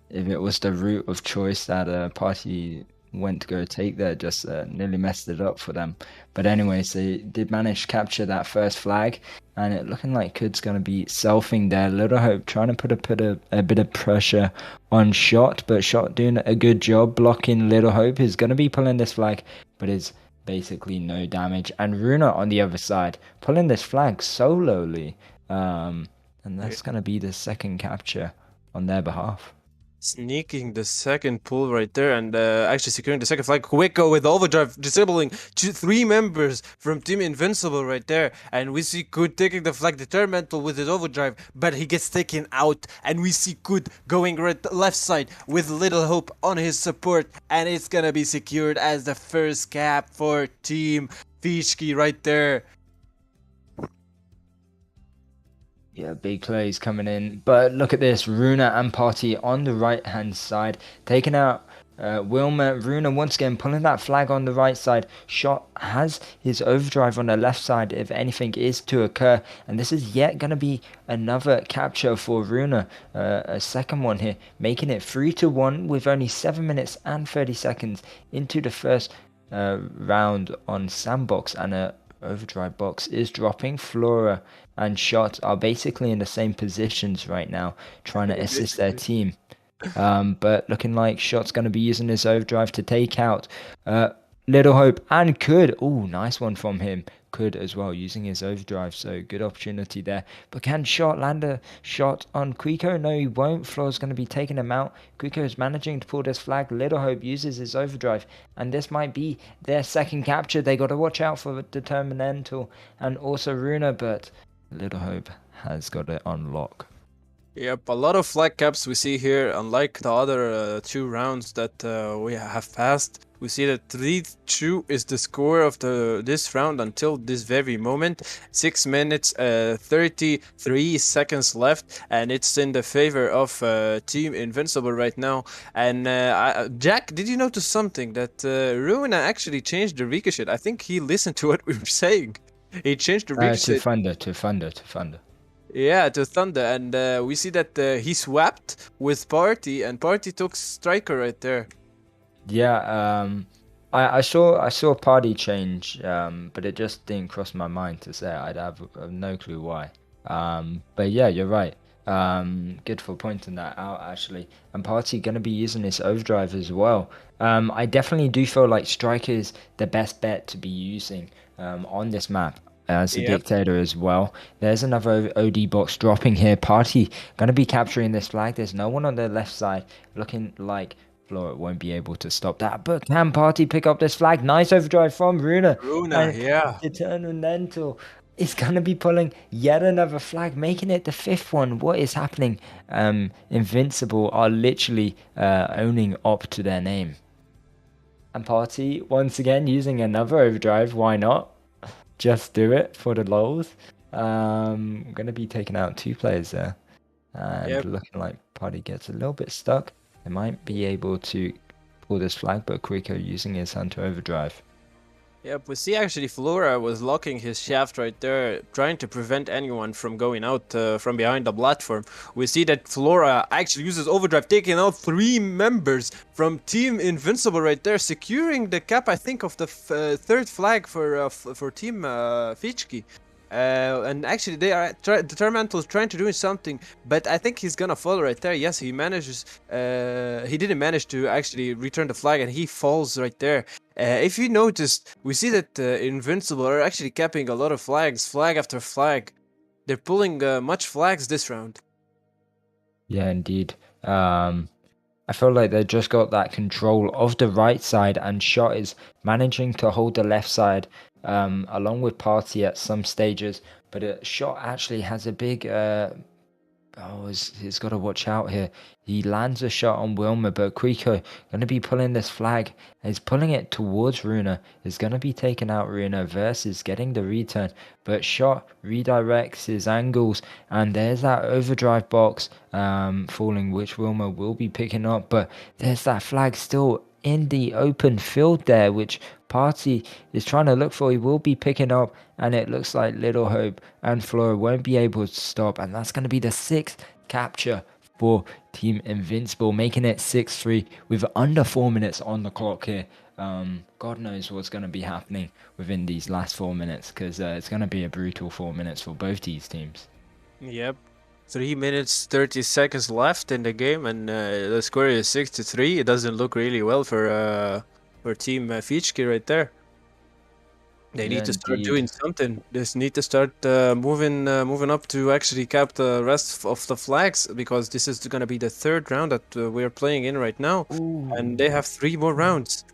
if it was the route of choice that Party went to go take there, just nearly messed it up for them. But anyways, they did manage to capture that first flag, and it looking like Kud's going to be selfing there. Little Hope trying to put a bit of pressure on Shot, but Shot doing a good job blocking Little Hope. Is going to be pulling this flag, but it's basically no damage. And Runa on the other side pulling this flag solely, and Yeah. that's going to be the second capture on their behalf. Sneaking the second pull right there and actually securing the second flag. Quicko with overdrive, disabling three members from Team Invincible right there. And we see Kud taking the flag, determinal with his overdrive, but he gets taken out. And we see Kud going left side with Little Hope on his support. And it's gonna be secured as the first cap for Team Feechki right there. Yeah, big plays coming in. But look at this. Runa and Party on the right-hand side. Taking out Wilmer. Runa once again pulling that flag on the right side. Shot has his overdrive on the left side if anything is to occur. And this is yet going to be another capture for Runa. A second one here. Making it 3-1 with only 7 minutes and 30 seconds into the first round on Sandbox. And a overdrive box is dropping. Flora and Shot are basically in the same positions right now, trying to assist their Basically. team. But looking like Shot's going to be using his overdrive to take out uh, Little Hope and Could. Oh, nice one from him. Could as well, using his overdrive. So good opportunity there. But can Shot land a shot on Quico? No, he won't. Floor's going to be taking him out. Quico is managing to pull this flag. Little Hope uses his overdrive. And this might be their second capture. They got to watch out for Determinantal and also Runa. But Little Hope has got it on lock. Yep, a lot of flag caps we see here. Unlike the other two rounds that we have passed, we see that 3-2 is the score of this round until this very moment. 6 minutes, 33 seconds left, and it's in the favor of Team Invincible right now. And Jack, did you notice something that Ruina actually changed the ricochet? I think he listened to what we were saying. He changed the To ricochet. Thunder, to Thunder, to Thunder. Yeah, to Thunder, and we see that he swapped with Party, and Party took Striker right there. Yeah, I saw party change, but it just didn't cross my mind to say. I'd have no clue why. But yeah, you're right. Good for pointing that out actually. And party gonna be using this overdrive as well. I definitely do feel like Striker is the best bet to be using on this map as a Yep. dictator as well. There's another OD box dropping here. Party gonna be capturing this flag. There's no one on the left side, looking like Flora won't be able to stop that. But can Party pick up this flag? Nice overdrive from Runa. Runa, And yeah. Determinantal is going to be pulling yet another flag, making it the fifth one. What is happening? Invincible are literally owning up to their name. And Party, once again, using another overdrive. Why not? Just do it for the lols. Going to be taking out two players there. And Yep. looking like Party gets a little bit stuck. They might be able to pull this flag, but Quico using his Hunter Overdrive. Yep, we see actually Flora was locking his shaft right there, trying to prevent anyone from going out from behind the platform. We see that Flora actually uses overdrive, taking out three members from Team Invincible right there, securing the cap, I think, of the third flag for Team Feechki. And actually, they are Determinantal is trying to do something, but I think he's gonna fall right there. Yes, he manages. He didn't manage to actually return the flag, and he falls right there. If you noticed, we see that Invincible are actually capping a lot of flags, flag after flag. They're pulling much flags this round. Yeah, indeed. I feel like they just got that control of the right side, and Shot is managing to hold the left side along with Party at some stages. But Shot actually has a big he's got to watch out here. He lands a shot on Wilmer, but Quico going to be pulling this flag. He's pulling it towards Runa. He's going to be taking out Runa versus getting the return. But Shot redirects his angles, and there's that overdrive box falling, which Wilmer will be picking up. But there's that flag still in the open field there, which Party is trying to look for. He will be picking up, and it looks like Little Hope and Flora won't be able to stop, and that's going to be the sixth capture for Team Invincible, making it 6-3 with under 4 minutes on the clock here. God knows what's going to be happening within these last 4 minutes, because it's going to be a brutal 4 minutes for both these teams. Yep. 3 minutes 30 seconds left in the game, and the score is 6-3. It doesn't look really well for Team Feechki right there. They Yeah, need to start indeed. doing something. They just need to start moving up to actually cap the rest of the flags because this is gonna be the third round that we're playing in right now, and Ooh. they have 3 more rounds.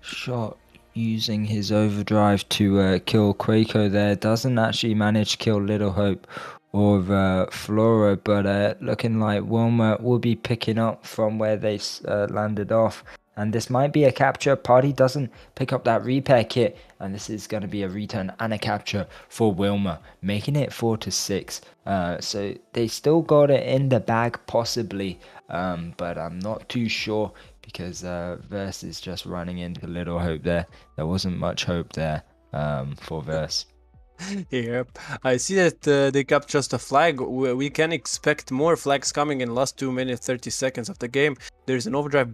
Shot using his overdrive to kill Quaco there. Doesn't actually manage to kill Little Hope or Flora, but looking like Wilma will be picking up from where they landed off. And this might be a capture. Party doesn't pick up that repair kit, and this is going to be a return and a capture for Wilma, making it 4-6. So they still got it in the bag, possibly, but I'm not too sure because Verse is just running into little hope there. There wasn't much hope there for Verse. Yep, I see that they got just a flag. We can expect more flags coming in last 2 minutes 30 seconds of the game. There's an overdrive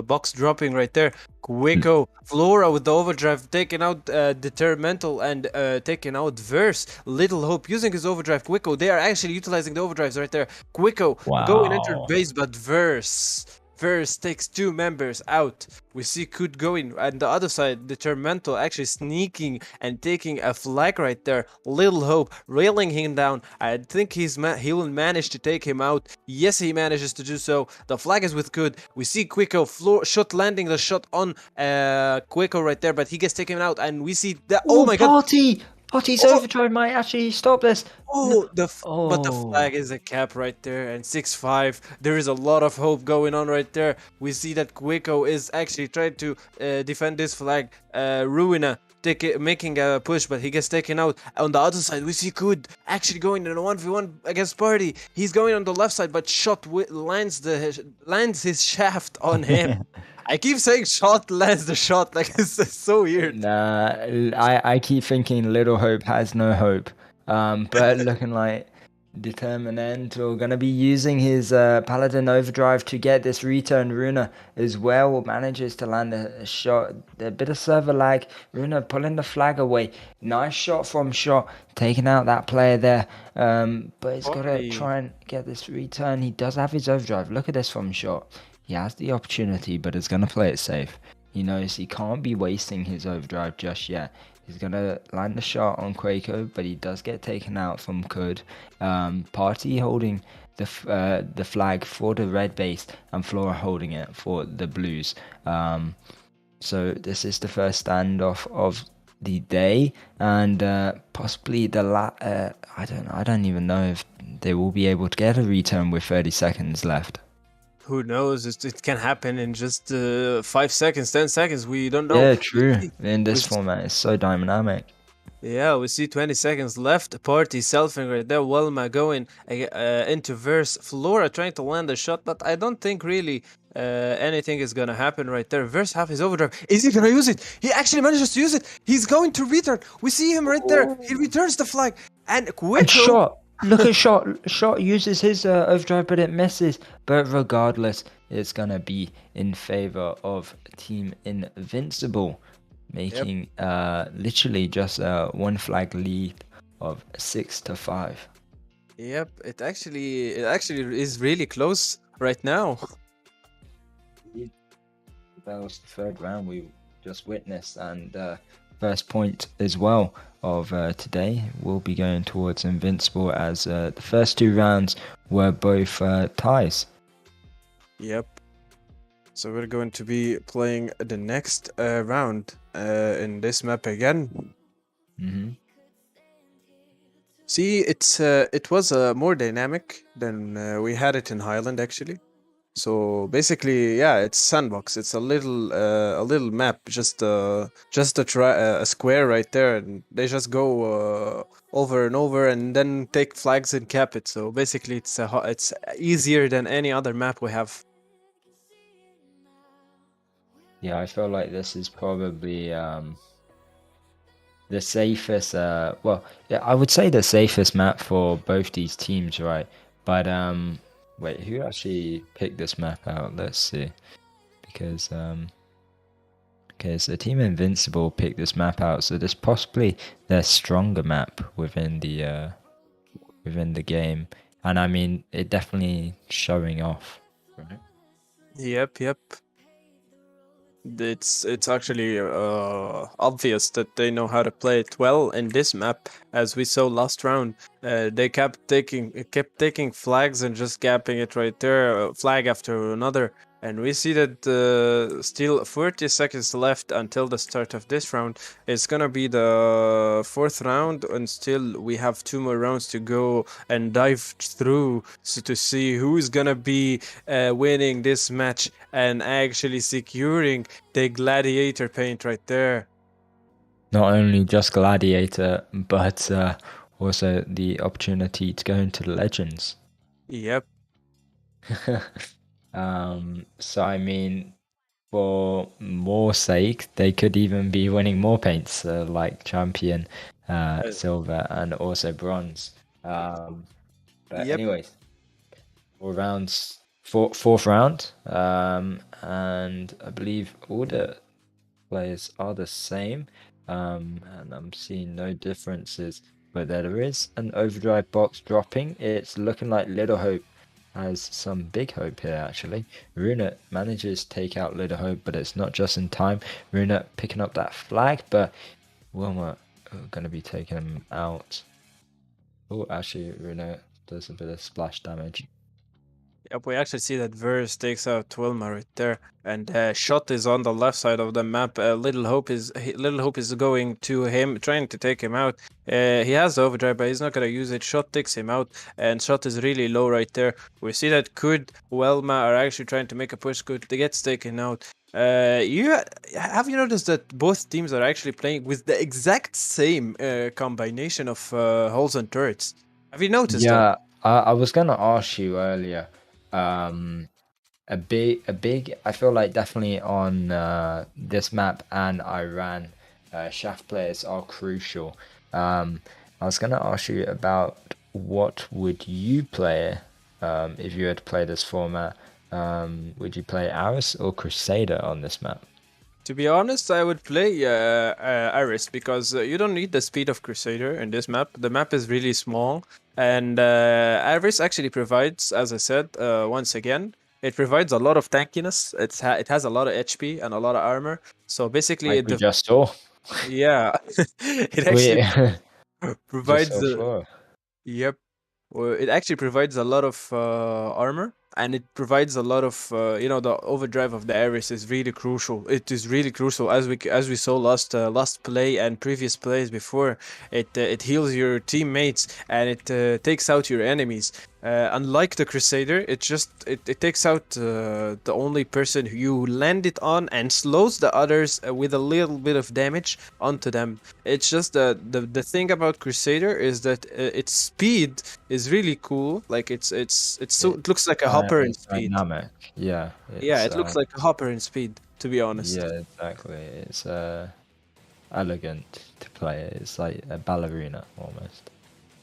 box dropping right there. Quicko, Flora with the overdrive taking out Determental and taking out Verse. Little Hope using his overdrive. Quicko, they are actually utilizing the overdrives right there. Quicko going into Wow. base, but Verse takes 2 members out. We see Kut going, and the other side, Determental actually sneaking and taking a flag right there. Little Hope railing him down. I think he will manage to take him out. Yes, he manages to do so. The flag is with Kut. We see Quicko shot landing the shot on Quicko right there, but he gets taken out, and we see that. Oh Oh, my god! Party's Oh, overdrive might actually stop this. No. but the Oh. flag is a cap right there, and 6-5. There is a lot of hope going on right there. We see that Quicko is actually trying to defend this flag. Ruina making a push, but he gets taken out. On the other side, we see Kud actually going in a 1v1 against Party. He's going on the left side, but shot lands his shaft on him. I keep saying shot lands the shot, like it's so weird. Nah, I keep thinking Little Hope has no hope. But looking like Determinantal gonna be using his Paladin Overdrive to get this return. Runa as well manages to land a shot. A bit of server lag. Runa pulling the flag away. Nice shot from Shot, taking out that player there. But he's gotta Party. try and get this return. He does have his Overdrive. Look at this from Shot. He has the opportunity, but is gonna play it safe. He knows he can't be wasting his overdrive just yet. He's gonna land the shot on Quaco, but he does get taken out from Kud. Party holding the flag for the red base, and Flora holding it for the blues. So this is the first standoff of the day, and possibly I don't even know if they will be able to get a return with 30 seconds left. Who knows? It can happen in just 5 seconds, 10 seconds. We don't know. Yeah, We true. see, In we this see, format, it's so dynamic. yeah, we see 20 seconds left. Party selfing right there. Wilma going into Verse. Flora trying to land a shot, but I don't think really anything is gonna happen right there. Verse have his overdrive. Is he gonna use it? He actually manages to use it. He's going to return. We see him right there. He returns the flag. And And Quicko. Shot, look at Shot. Shot uses his overdrive, but it misses. But regardless, it's gonna be in favor of Team Invincible, Yep. making literally just one flag lead of 6-5. Yep. It actually is really close right now. That was the third round we just witnessed, and first point as well of today will be going towards Invincible, as the first 2 rounds were both ties. Yep. So we're going to be playing the next round in this map again. Hmm. See, it was more dynamic than we had it in Highland actually. So basically, yeah, it's sandbox. It's a little map, just a square right there, and they just go over and over, and then take flags and cap it. So basically, it's easier than any other map we have. Yeah, I feel like this is probably the safest. Well, yeah, I would say the safest map for both these teams, right? But wait, who actually picked this map out? Let's see, because okay, so Team Invincible picked this map out, so this possibly their stronger map within the game, and I mean it definitely showing off, right? Yep, yep. It's actually obvious that they know how to play it well in this map, as we saw last round. They kept taking flags and just gapping it right there, flag after another. And we see that still 40 seconds left until the start of this round. It's gonna be the fourth round, and still we have two more rounds to go and dive through to see who's gonna be winning this match and actually securing the gladiator paint right there. Not only just Gladiator, but also the opportunity to go into the Legends. Yep, So I mean, for more sake, they could even be winning more paints, like champion, uh, silver, and also bronze. Um, but yep. anyways, fourth round, and I believe all the players are the same, and I'm seeing no differences. But there is an overdrive box dropping. It's looking like Little Hope has some big hope here, actually. Runa manages to take out Little Hope, but it's not just in time. Runa picking up that flag, but Wilma going to be taking him out. Oh, actually, Runa does a bit of splash damage. Yep, we actually see that Verse takes out Twilma right there, and Shot is on the left side of the map. Little Hope is going to him, trying to take him out. He has the overdrive, but he's not gonna use it. Shot takes him out, and Shot is really low right there. We see that Kud, Welma are actually trying to make a push. Kud gets taken out. You noticed that both teams are actually playing with the exact same combination of holes and turrets? Have you noticed that? Yeah, I was gonna ask you earlier. Um, a big. I feel like definitely on this map and Iran, shaft players are crucial. Um, I was gonna ask you about what would you play if you had to play this format. Would you play Aris or Crusader on this map? To be honest, I would play Aris because you don't need the speed of Crusader in this map. The map is really small, and Aris actually provides, as I said, once again, it provides a lot of tankiness. It has a lot of HP and a lot of armor. So basically, Like we just saw. yeah, it We actually just provides saw Flora. yep. Well, it actually provides a lot of armor, and it provides a lot of the overdrive of the Ares is really crucial. It is really crucial, as we saw last play and previous plays before. It heals your teammates, and it takes out your enemies. Unlike the Crusader, it takes out the only person who you land it on and slows the others with a little bit of damage onto them. It's just the thing about Crusader is that its speed is really cool. Like it looks like a hopper in It's speed. dynamic. Yeah, Yeah, it's it looks like a hopper in speed, to be honest. yeah, exactly. It's elegant to play. It's like a ballerina almost.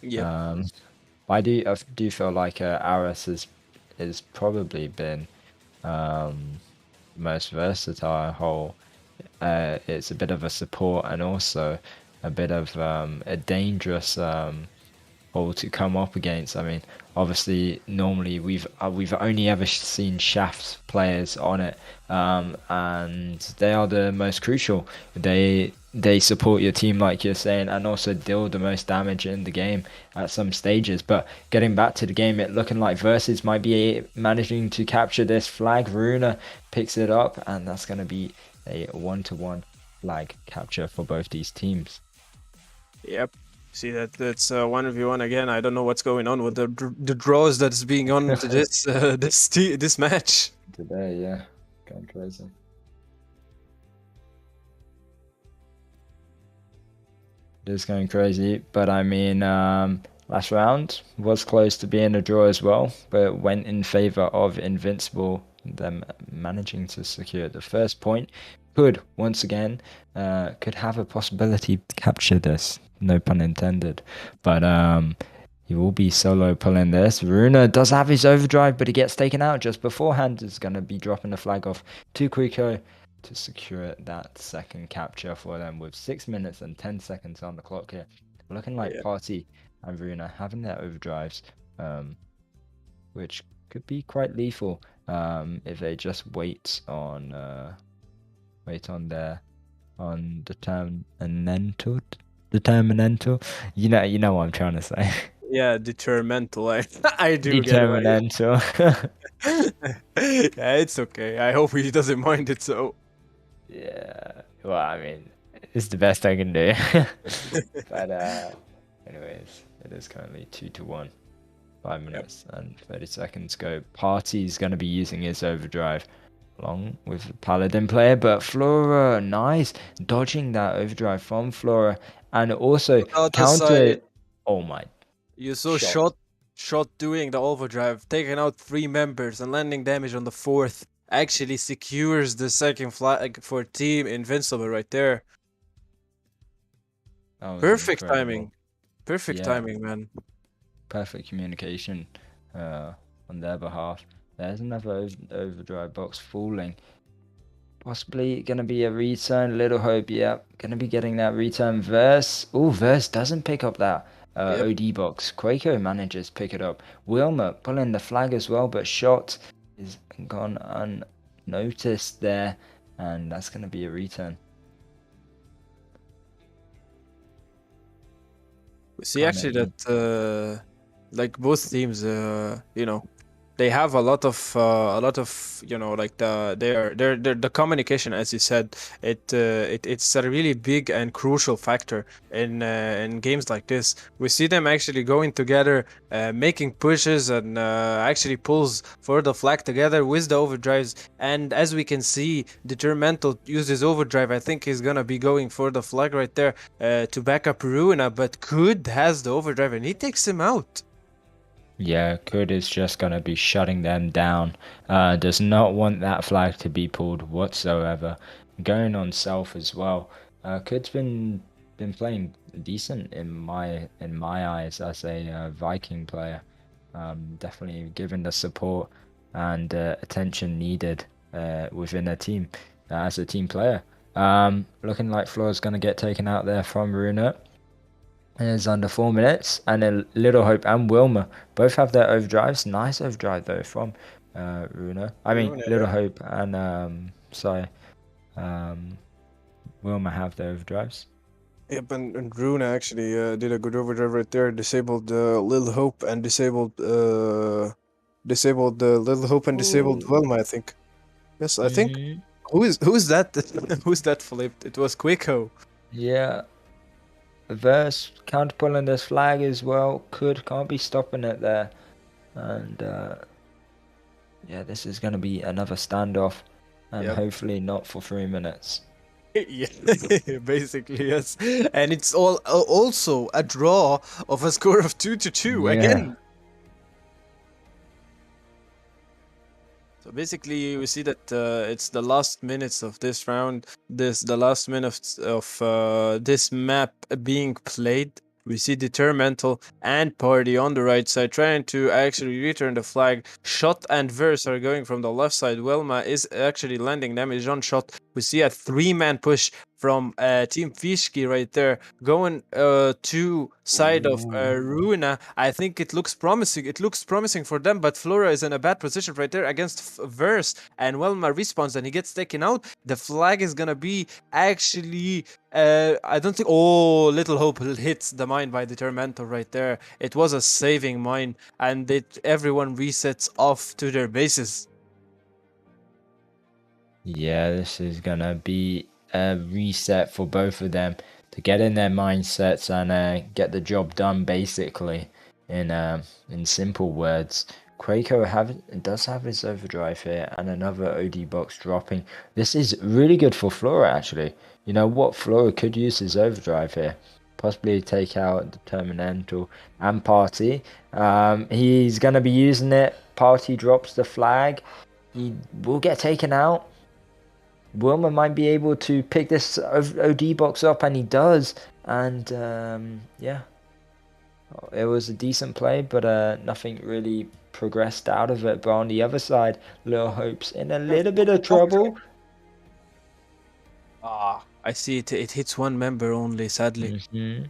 Yep. Um, I do feel like Aris has probably been um most versatile whole. It's a bit of a support and also a bit of a dangerous or to come up against. I mean, obviously, normally we've only ever seen Shafts players on it, and they are the most crucial. They support your team, like you're saying, and also deal the most damage in the game at some stages. But getting back to the game, it looking like Versus might be managing to capture this flag. Runa picks it up, and that's going to be a one-to-one flag capture for both these teams Yep. See that's 1v1 again. I don't know what's going on with the draws that's being on to this match. today. Yeah, going crazy. It is going crazy, but I mean, last round was close to being a draw as well, but went in favor of Invincible, them managing to secure the first point. Could once again, could have a possibility to capture this. No pun intended, but he will be solo pulling this. Runa does have his overdrive, but he gets taken out just beforehand. Is going to be dropping the flag off to Quico to secure that second capture for them with 6 minutes and 10 seconds on the clock here. Looking like Yeah. Party and Runa having their overdrives, which could be quite lethal if they just wait on. wait on determinantal. You know what I'm trying to say. Yeah, detrimental. I do get why. Determinantal. Yeah, it's okay. I hope he doesn't mind it. So Yeah. Well, I mean, it's the best I can do. But anyways, it is currently 2-1. Five yep. minutes and 30 seconds go. Party's going to be using his overdrive along with the Paladin player, but Flora, nice. Dodging that overdrive from Flora and also On the other counter. side, Oh my you saw shot. shot doing the overdrive, taking out 3 members and landing damage on the fourth. Actually secures the second flag for Team Invincible right there. That was Perfect incredible. timing. Perfect Yeah, timing, man. perfect communication uh, on their behalf. There's another overdrive box falling. Possibly gonna be a return. Little hope, yeah. Gonna be getting that return. Verse. Oh, Verse doesn't pick up that Yep. OD box. Quaco manages pick it up. Wilmer pulling the flag as well, but shot is gone unnoticed there, and that's gonna be a return. We see Kind of actually that like both teams, they have like their the communication, as you said, it's a really big and crucial factor in games like this. We see them actually going together, making pushes and actually pulls for the flag together with the overdrives. And as we can see, Determental uses overdrive. I think he's gonna be going for the flag right there to back up Ruina, but Kud has the overdrive and he takes him out. Yeah, Kud is just gonna be shutting them down. Does not want that flag to be pulled whatsoever. Going on self as well. Kud's been playing decent in my eyes as a Viking player. Definitely given the support and attention needed within a team as a team player. Looking like Floor's gonna get taken out there from Runa. Is under 4 minutes, and then Little Hope and Wilmer both have their overdrives. Nice overdrive though from Runa. I mean Ruina, Little yeah. Hope and um, Wilmer have their overdrives. Yep, and Runa actually did a good overdrive right there. Disabled Lil Hope and disabled Lil Hope and disabled Oh. Velma. I think. Yes, I think. Hmm. Who's that? Who's that flipped? It was Quicko. Yeah, Verse counterpulling this flag as well. Can't be stopping it there, and yeah, this is gonna be another standoff, and Yep. hopefully not for 3 minutes. Yeah, basically yes, and it's also a draw of a score of 2-2 Yeah. again. So basically, we see that it's the last minutes of this round. The last minutes of this map being played. We see Determental and Party on the right side trying to actually return the flag. Shot and Verse are going from the left side. Wilma is actually landing damage on Shot. We see a 3-man push from Team Feechki right there, going to side of Ooh. Ruina. I think it looks promising. It looks promising for them, but Flora is in a bad position right there against Verse, and Welma respawns and he gets taken out. The flag is gonna be actually. I don't think. Oh, Little Hope hits the mine by Determental right there. It was a saving mine, and everyone resets off to their bases. Yeah, this is gonna be a reset for both of them to get in their mindsets and get the job done. Basically, in simple words, Quaco does have his overdrive here and another OD box dropping. This is really good for Flora actually. You know what? Flora could use his overdrive here. Possibly take out Determinantal and Party. He's gonna be using it. Party drops the flag. He will get taken out. Wilmer might be able to pick this OD box up, and he does. And yeah, it was a decent play, but nothing really progressed out of it. But on the other side, Little Hope's in a little bit of trouble. Ah, I see it. It hits one member only, sadly. Hmm.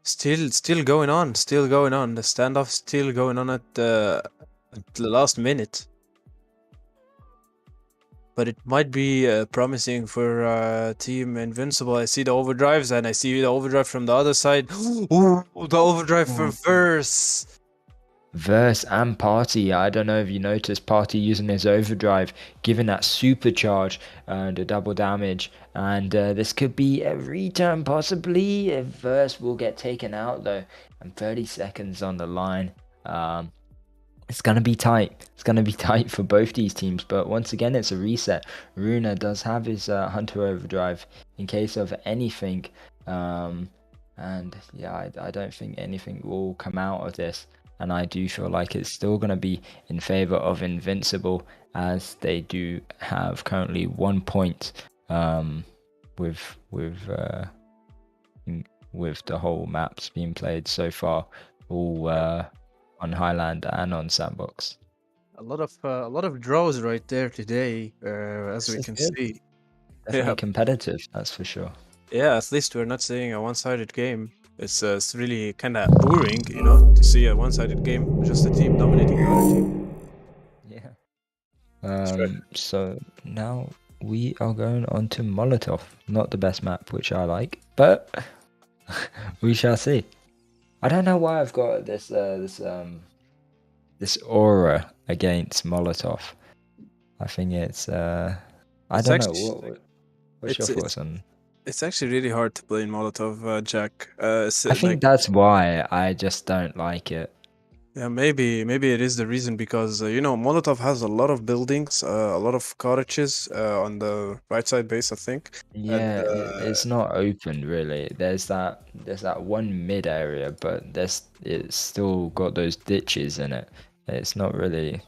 Still going on. Still going on. The standoff still going on at the last minute. but it might be promising for Team Invincible. I see the overdrives, and I see the overdrive from the other side. Ooh, the overdrive from Ooh. Verse. Verse and Party. I don't know if you noticed Party using his overdrive, giving that supercharge and a double damage. And this could be a return possibly if Verse will get taken out though. And 30 seconds on the line. Um, it's gonna be tight. It's gonna be tight for both these teams. But once again, it's a reset. Runa does have his Hunter overdrive in case of anything. Um, and yeah, I don't think anything will come out of this. And I do feel like it's still going to be in favor of Invincible as they do have currently 1 point with with uh, with the whole maps being played so far, all Yep. on Highland and on Sandbox. A lot of draws right there today, as This we is can good. see. Definitely Yeah, competitive, that's for sure. yeah. At least we're not seeing a one-sided game. It's really kind of boring, to see a one-sided game, just a team dominating the other team. Yeah. Sure. So now we are going on to Molotov. Not the best map, which I like, but we shall see. I don't know why I've got this aura against Molotov. I think it's I It's don't know. actually What's your it's thoughts it's on? it's actually really hard to play in Molotov, Jack. I Like, think that's why I just don't like it. yeah, maybe it is the reason because Molotov has a lot of buildings, a lot of cottages on the right side base, I think, and Yeah, it's not open really. There's that one mid area, but it's still got those ditches in it. It's not really.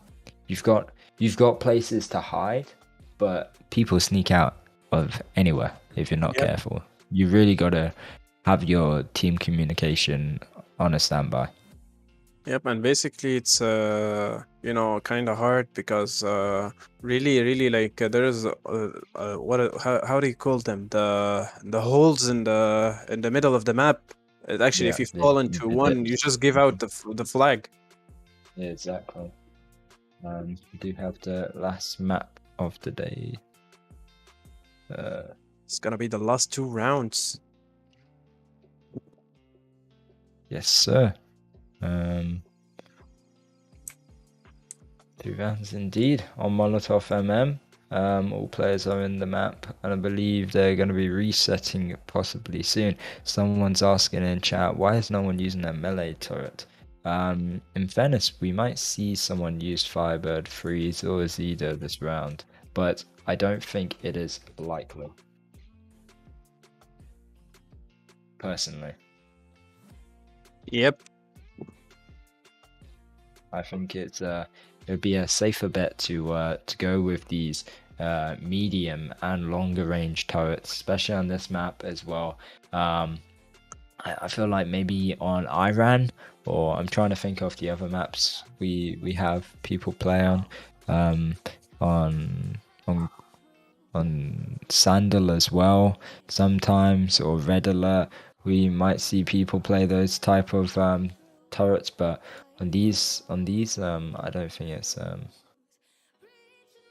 You've got you've got places to hide, but people sneak out of anywhere if you're not yep, careful. You really gotta have your team communication on a standby. yep, and basically it's kind of hard because really like there's how do you call them, the holes in the middle of the map. Actually, if Yeah, you fall into the one, you dips. just give out Mhm. the flag. Yeah, exactly. We do have the last map of the day. Uh, It's gonna be the last 2 rounds. yes, sir. Um, 2 rounds indeed on Molotov MM. All players are in the map, and I believe they're going to be resetting it possibly soon. Someone's asking in chat, why is no one using their melee turret? In fairness, we might see someone use Firebird, Freeze, or Zedo this round, but I don't think it is likely, personally. Yep. I think it would be a safer bet to go with these medium and longer range turrets, especially on this map as well. I feel like maybe on Iran, or I'm trying to think of the other maps we have people play um, on on on Sandal as well sometimes, or Red Alert. We might see people play those type of turrets, but on these I don't think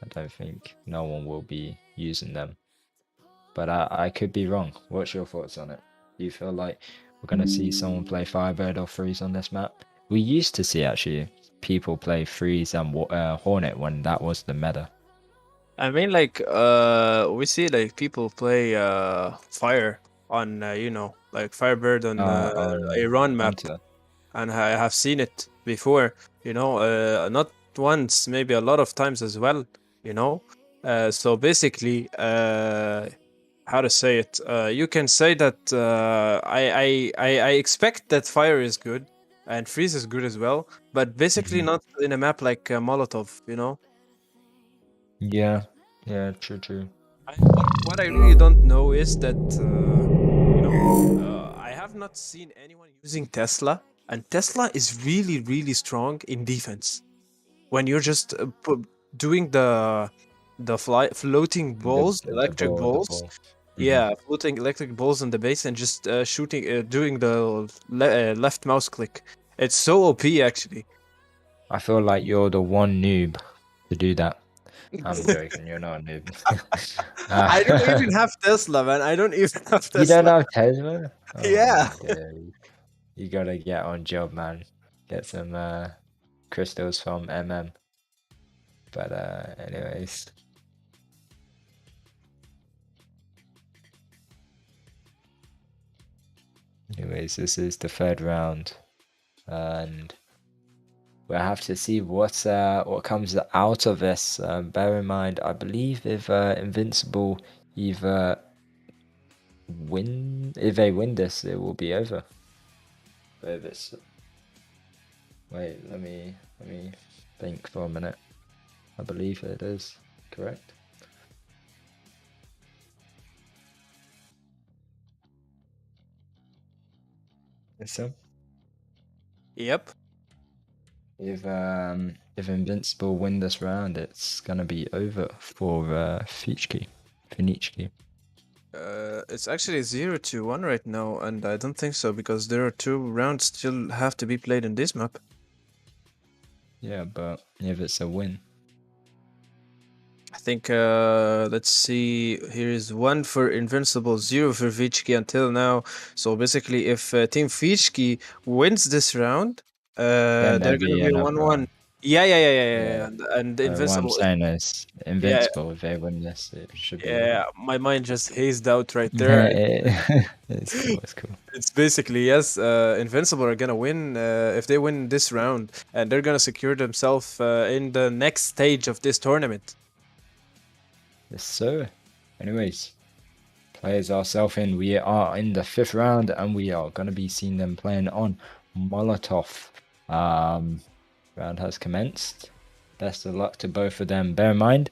I don't think no one will be using them. But I could be wrong. What's your thoughts on it? Do you feel like we're gonna see someone play Firebird or Freeze on this map? We used to see actually people play Freeze and Hornet when that was the meta. I mean, like, we see like people play fire on like Firebird on On Iran map, Hunter. and I have seen it before. Not once, maybe a lot of times as well. You know, so basically, how to say it? You can say that I expect that fire is good and freeze is good as well, but basically Mhm. not in a map like Molotov. You know. Yeah, yeah, true, true. What I really don't know is that I have not seen anyone using Tesla, and Tesla is really really strong in defense. When you're just doing the floating balls, electric The balls, ball. Hmm. yeah, floating electric balls on the base and just shooting, doing the left mouse click. It's so OP actually. I feel like you're the one noob to do that. I'm joking. You're not a noob. I don't uh, even have Tesla, man. I don't even have you don't Tesla. have Tesla? Oh Yeah. my days. You gotta get on job, man. Get some crystals from MM. But anyways, this is the third round, and we'll have to see what comes out of this. Bear in mind, I believe if Invincible either if they win this, it will be over. But if it's wait, let me think for a minute. I believe it is correct. Yes, so Yep. if Invincible win this round, it's gonna be over for Feechki. Feechki. It's actually 0-1 right now, and I don't think so because there are 2 rounds still have to be played in this map. Yeah, but if it's a win, I think let's see. Here is 1 for Invincible, 0 for Feechki until now. So basically, if Team Feechki wins this round, then they're there'll gonna be be another 1-1. round. Yeah, yeah, yeah, yeah, yeah. Yeah. And What I'm Invincible is, saying is, yeah, Invincible, if they win this, it should be over. yeah. My mind just hazed out right there. It's cool, it's cool. It's basically yes. Invincible are gonna win if they win this round, and they're gonna secure themselves in the next stage of this tournament. Yes, sir. Anyways, players ourselves in. We are in the fifth round, and we are going to be seeing them playing on Molotov. Round has commenced. Best of luck to both of them. Bear in mind,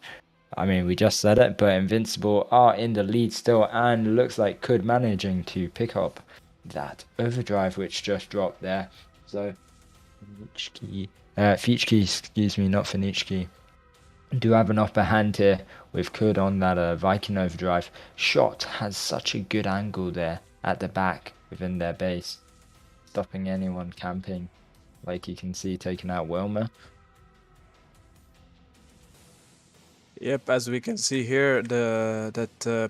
I mean, we just said it, but Invincible are in the lead still, and looks like could managing to pick up that overdrive which just dropped there. So, Feechki, excuse me, not Feechki, do have an upper hand here with Kud on that Viking overdrive. Shot has such a good angle there at the back within their base, stopping anyone camping. Like you can see, taking out Wilmer. Yep, as we can see here,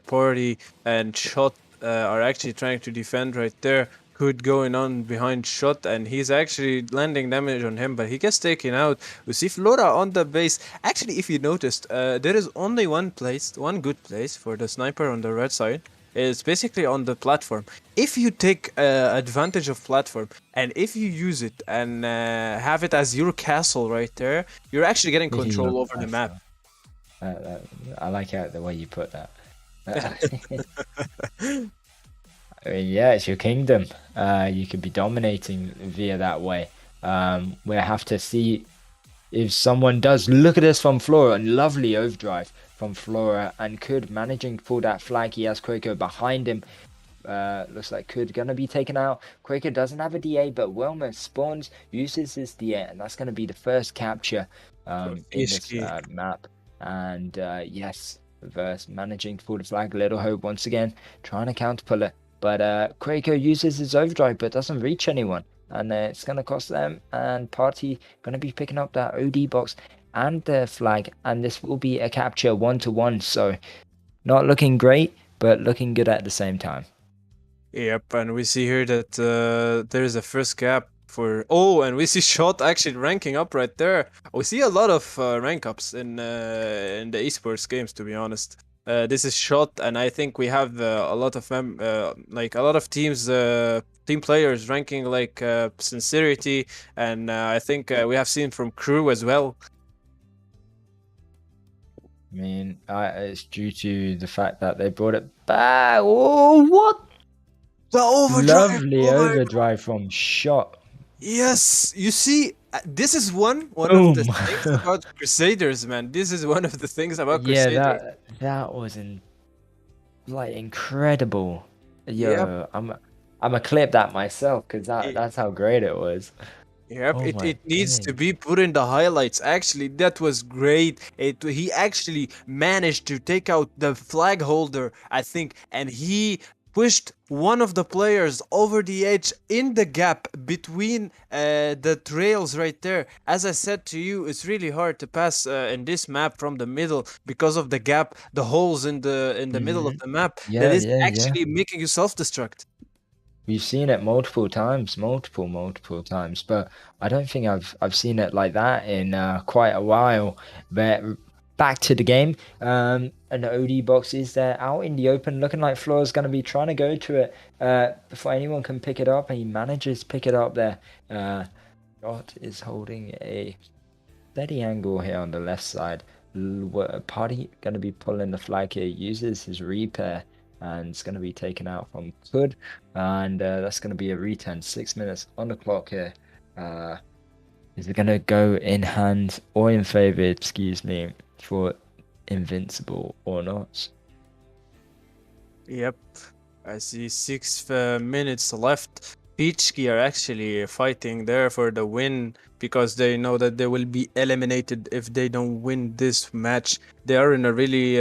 party and shot are actually trying to defend right there. Hood going on behind shot, and he's actually landing damage on him, but he gets taken out. We see Flora on the base. Actually, if you noticed, there is only one good place for the sniper on the red side. It's basically on the platform. If you take advantage of platform and if you use it and have it as your castle right there, you're actually getting Your control over the map. castle. I like how the way you put that. I mean, yeah, it's your kingdom. You could be dominating via that way. We'll have to see if someone does. Look at this from Flora. Lovely overdrive from Flora, and Could managing to pull that flag. He has Quaker behind him. Looks like Could gonna be taken out. Quaker doesn't have a DA, but Wilmer spawns, uses his DA, and that's gonna be the first capture in this Feechki. map. And yes, reverse managing to pull the flag. Little Hope once again trying to counterpull it. But Quaker uses his overdrive but doesn't reach anyone. And it's going to cost them. And Party going to be picking up that OD box and the flag. And this will be a capture 1-1. So not looking great, but looking good at the same time. Yep, and we see here that there's a first cap for. Oh, and we see Shot actually ranking up right there. We see a lot of rank ups in the esports games. To be honest, this is Shot, and I think we have a lot of like a lot of team players ranking like Sincerity, and I think we have seen from Crew as well. I mean, it's due to the fact that they brought it back. Oh, what? The overdrive! Lovely Oh my overdrive from Shot. Yes, you see, this is one of the Boom. things about Crusaders, man. This is one of the things about Yeah, Crusaders. that was like incredible. Yep, Yo, I'm a clip that myself because i- that's how great it was. yep. Oh It my needs to days. be put in the highlights. Actually, that was great. He actually managed to take out the flag holder, I think, and he pushed one of the players over the edge in the gap between the trails right there. As I said to you, it's really hard to pass in this map from the middle because of the gap, the holes in the middle of Hmm. the map that Yeah, is yeah, yeah. actually making you self-destruct. We've seen it multiple times, multiple times, but I don't think I've seen it like that in quite a while. But back to the game, an OD box is there out in the open, looking like Flora's going to be trying to go to it before anyone can pick it up, and he manages to pick it up there. Dot is holding a steady angle here on the left side. Party going to be pulling the flag here, uses his repair, and it's going to be taken out from Could, and that's going to be a return. 6 minutes on the clock here. Uh, is it going to go in hand or in favor, excuse me, for Invincible or not? Yep, I see 6 minutes left. Feechki are actually fighting there for the win because they know that they will be eliminated if they don't win this match. They are in a really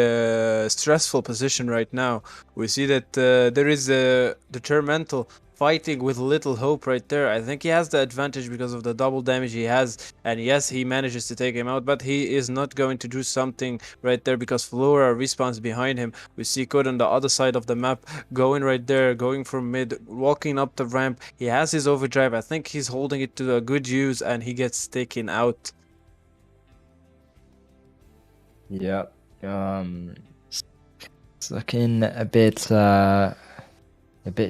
stressful position right now. We see that there is a detrimental fighting with little hope right there. I think he has the advantage because of the double damage he has, and yes, he manages to take him out, but he is not going to do something right there because Flora respawns behind him. We see Code on the other side of the map going right there, going from mid, walking up the ramp. He has his overdrive. I think he's holding it to a good use and he gets taken out. Yep. It's looking a bit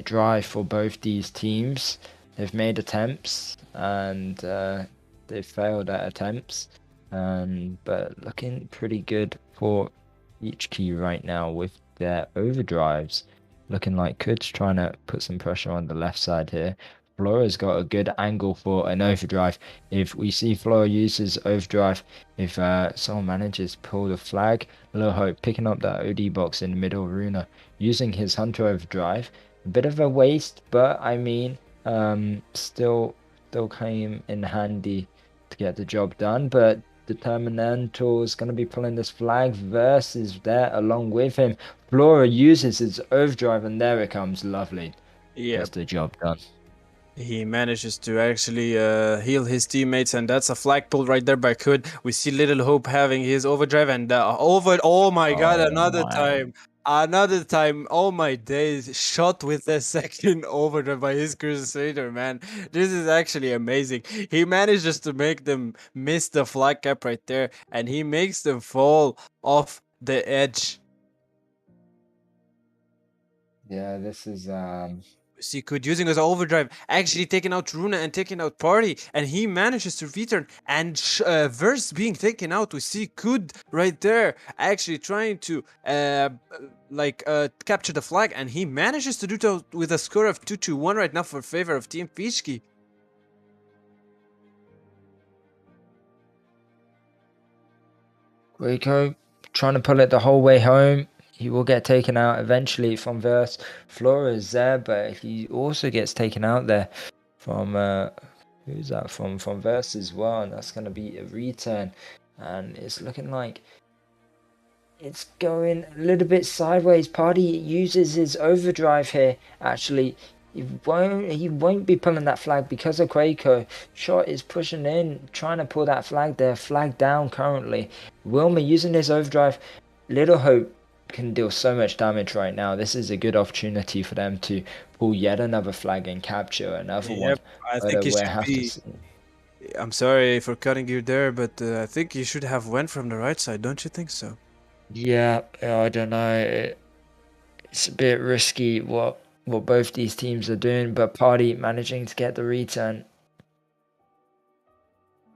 dry for both these teams. They've made attempts and they've failed at attempts, but looking pretty good for each key right now with their overdrives. Looking like Kud's trying to put some pressure on the left side here. Flora's got a good angle for an overdrive. If we see Flora uses overdrive, if someone manages to pull the flag, Lil Hope picking up that OD box in the middle, Runa using his Hunter overdrive. A bit of a waste, but I mean, still came in handy to get the job done. But Determinantal is going to be pulling this flag. Verse is there along with him. Flora uses his overdrive, and there it comes. Lovely. Yeah, Gets the job done. he manages to actually heal his teammates, and that's a flag pull right there by Kud. We see Little Hope having his overdrive and over. Oh my god, Oh my. another time. Oh my days, shot with the second overdrive by his Crusader, man. This is actually amazing. He manages to make them miss the flag cap right there, and he makes them fall off the edge. Yeah, this is See Kud using his overdrive, actually taking out Runa and taking out Party, and he manages to return. And Verse being taken out, we see Kud right there, actually trying to capture the flag, and he manages to do so with a score of 2-1 right now for favor of Team Feechki. Rico trying to pull it the whole way home. He will get taken out eventually from Verse. Flora is there, but he also gets taken out there from who's that from Verse as well, and that's going to be a return. And it's looking like it's going a little bit sideways. Party uses his overdrive here. Actually, he won't be pulling that flag because of Quaco. Shot is pushing in, trying to pull that flag there. Flag down currently. Wilmer using his overdrive. Little Hope can deal so much damage right now. This is a good opportunity for them to pull yet another flag and capture another one. Yep, I But think he we'll should have to be. see. I'm sorry for cutting you there, but I think you should have went from the right side, don't you think so? Yeah, I don't know. It's a bit risky what both these teams are doing, but Party managing to get the return.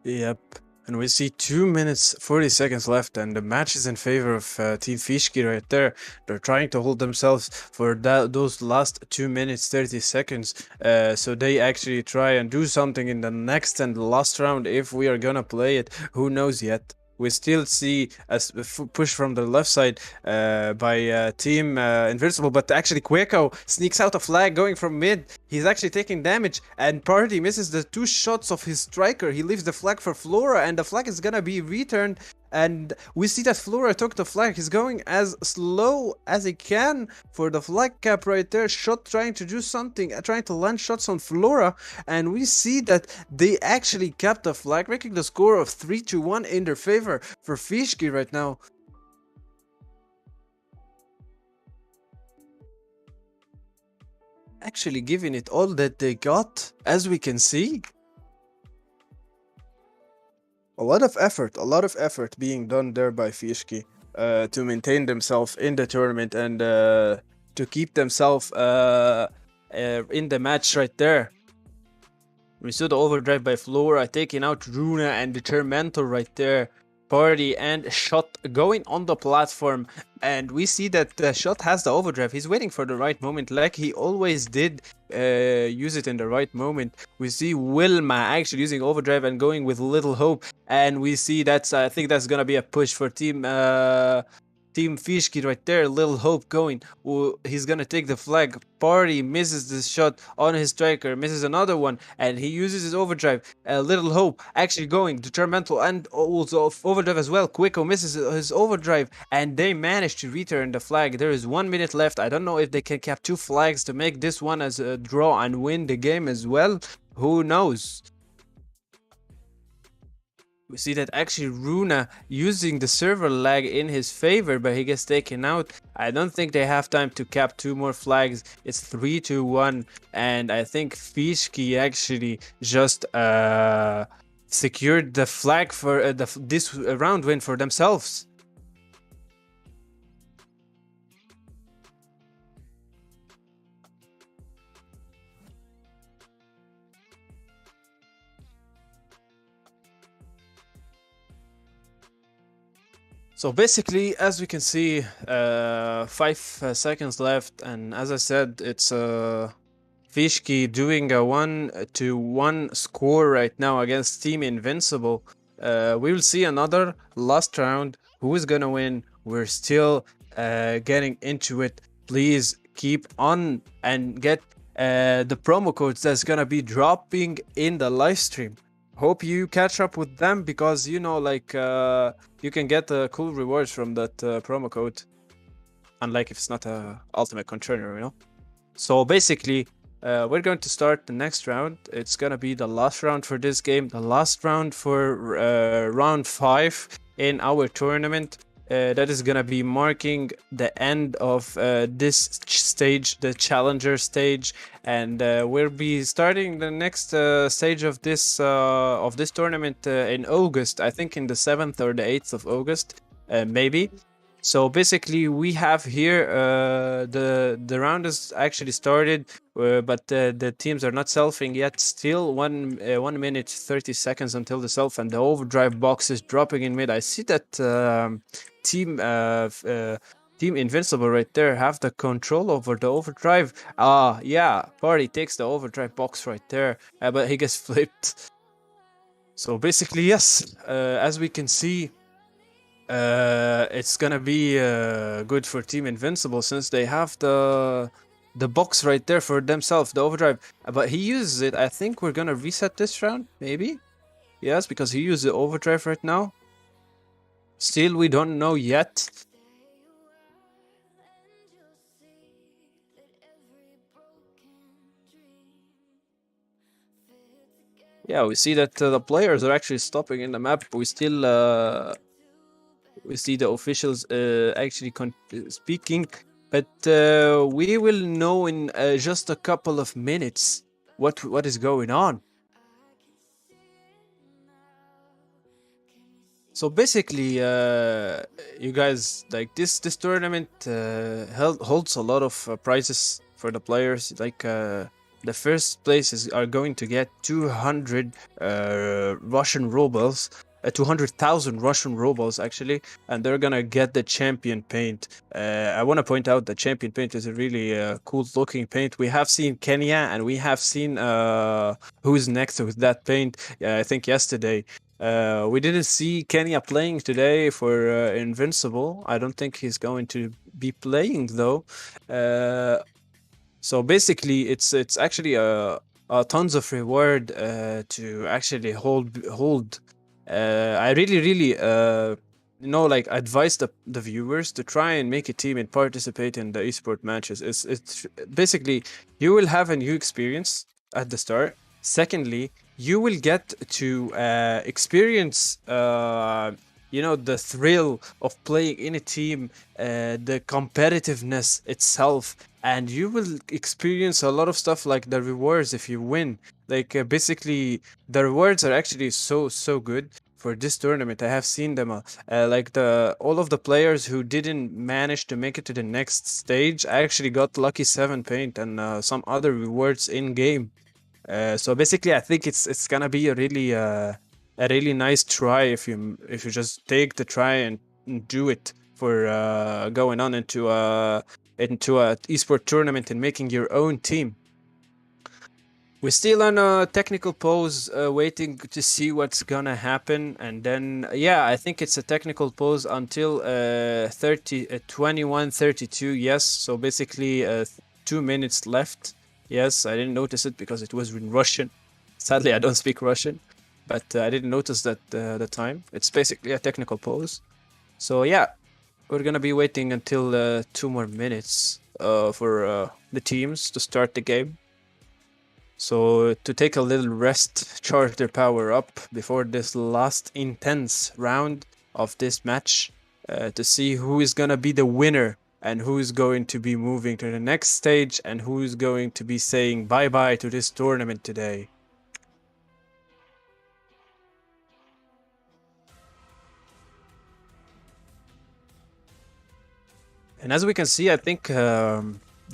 Yep. And we see 2 minutes 40 seconds left, and the match is in favor of Team Feechki right there. They're trying to hold themselves for those last 2 minutes 30 seconds. So they actually try and do something in the next and last round if we are gonna play it. Who knows yet? We still see a push from the left side by Team Invincible, but actually Quaco sneaks out a flag going from mid. He's actually taking damage, and Party misses the 2 shots of his striker. He leaves the flag for Flora, and the flag is gonna be returned And we see that Flora took the flag. He's going as slow as he can for the flag cap right there. Shot trying to do something, trying to land shots on Flora. And we see that they actually kept the flag, making the score of 3-1 in their favor for Feechki right now. Actually giving it all that they got, as we can see. A lot of effort being done there by Feechki to maintain themselves in the tournament and to keep themselves in the match right there. We saw the overdrive by Flora taking out Runa and Determental right there. Party and Shot going on the platform, and we see that Shot has the overdrive. He's waiting for the right moment, like he always did. Use it in the right moment. We see Wilma actually using overdrive and going with Little Hope, and we see that's I think that's gonna be a push for Team Feechki right there. Little Hope going. He's gonna take the flag. Party misses this shot on his striker, misses another one, and he uses his overdrive. Little Hope actually going. Determental and also overdrive as well. Quicko misses his overdrive, and they manage to return the flag. There is 1 minute left. I don't know if they can cap 2 flags to make this one as a draw and win the game as well. Who knows? We see that actually Runa using the server lag in his favor, but he gets taken out. I don't think they have time to cap 2 more flags. It's 3-1, and I think Feechki actually just secured the flag for this round win for themselves. So basically, as we can see, 5 seconds left, and as I said, it's Feechki doing a 1-1 score right now against Team Invincible. We will see another last round. Who is gonna win? We're still getting into it. Please keep on and get the promo codes that's gonna be dropping in the live stream. Hope you catch up with them, because you know, like you can get cool rewards from that promo code, unlike if it's not a ultimate controller, you know. So basically, we're going to start the next round. It's gonna be the last round for this game, the last round for round 5 in our tournament. That is gonna be marking the end of this stage, the challenger stage, and we'll be starting the next stage of this tournament in August. I think in the 7th or the 8th of August, maybe. So basically, we have here the round is actually started, but the teams are not selfing yet. Still 1 minute 30 seconds until the self, and the overdrive box is dropping in mid. I see that team Invincible right there have the control over the overdrive. Yeah, Party takes the overdrive box right there, but he gets flipped. So basically, yes, as we can see, it's gonna be good for Team Invincible, since they have the box right there for themselves, the overdrive. But he uses it. I think we're gonna reset this round, maybe. Yes, because he used the overdrive right now. Still, we don't know yet. Yeah, we see that the players are actually stopping in the map. We still we see the officials actually speaking, but we will know in just a couple of minutes what is going on. So basically, you guys, like this tournament holds a lot of prizes for the players. Like the first places are going to get 200 Russian rubles. 200,000 Russian rubles actually, and they're gonna get the champion paint. I want to point out the champion paint is a really cool looking paint. We have seen Kenya, and we have seen who's next with that paint. I think yesterday. We didn't see Kenya playing today for Invincible. I don't think he's going to be playing though. So basically, it's actually a tons of reward to actually hold. I really like advise the viewers to try and make a team and participate in the esport matches. It's basically you will have a new experience at the start. Secondly, you will get to experience the thrill of playing in a team, the competitiveness itself, and you will experience a lot of stuff like the rewards if you win. Like basically, the rewards are actually so good for this tournament. I have seen them, like the all of the players who didn't manage to make it to the next stage actually got lucky 7 paint and some other rewards in game. So basically, I think it's gonna be a really nice try if you just take the try and do it for going on into a esport tournament and making your own team. We're still on a technical pause, waiting to see what's gonna happen, and then yeah, I think it's a technical pause until 21:32. Yes, so basically 2 minutes left. Yes, I didn't notice it because it was in Russian. Sadly, I don't speak Russian, but I didn't notice that the time. It's basically a technical pause. So yeah, we're gonna be waiting until 2 more minutes for the teams to start the game. So to take a little rest, charge their power up before this last intense round of this match, to see who is gonna be the winner and who is going to be moving to the next stage and who is going to be saying bye bye to this tournament today. And as we can see, I think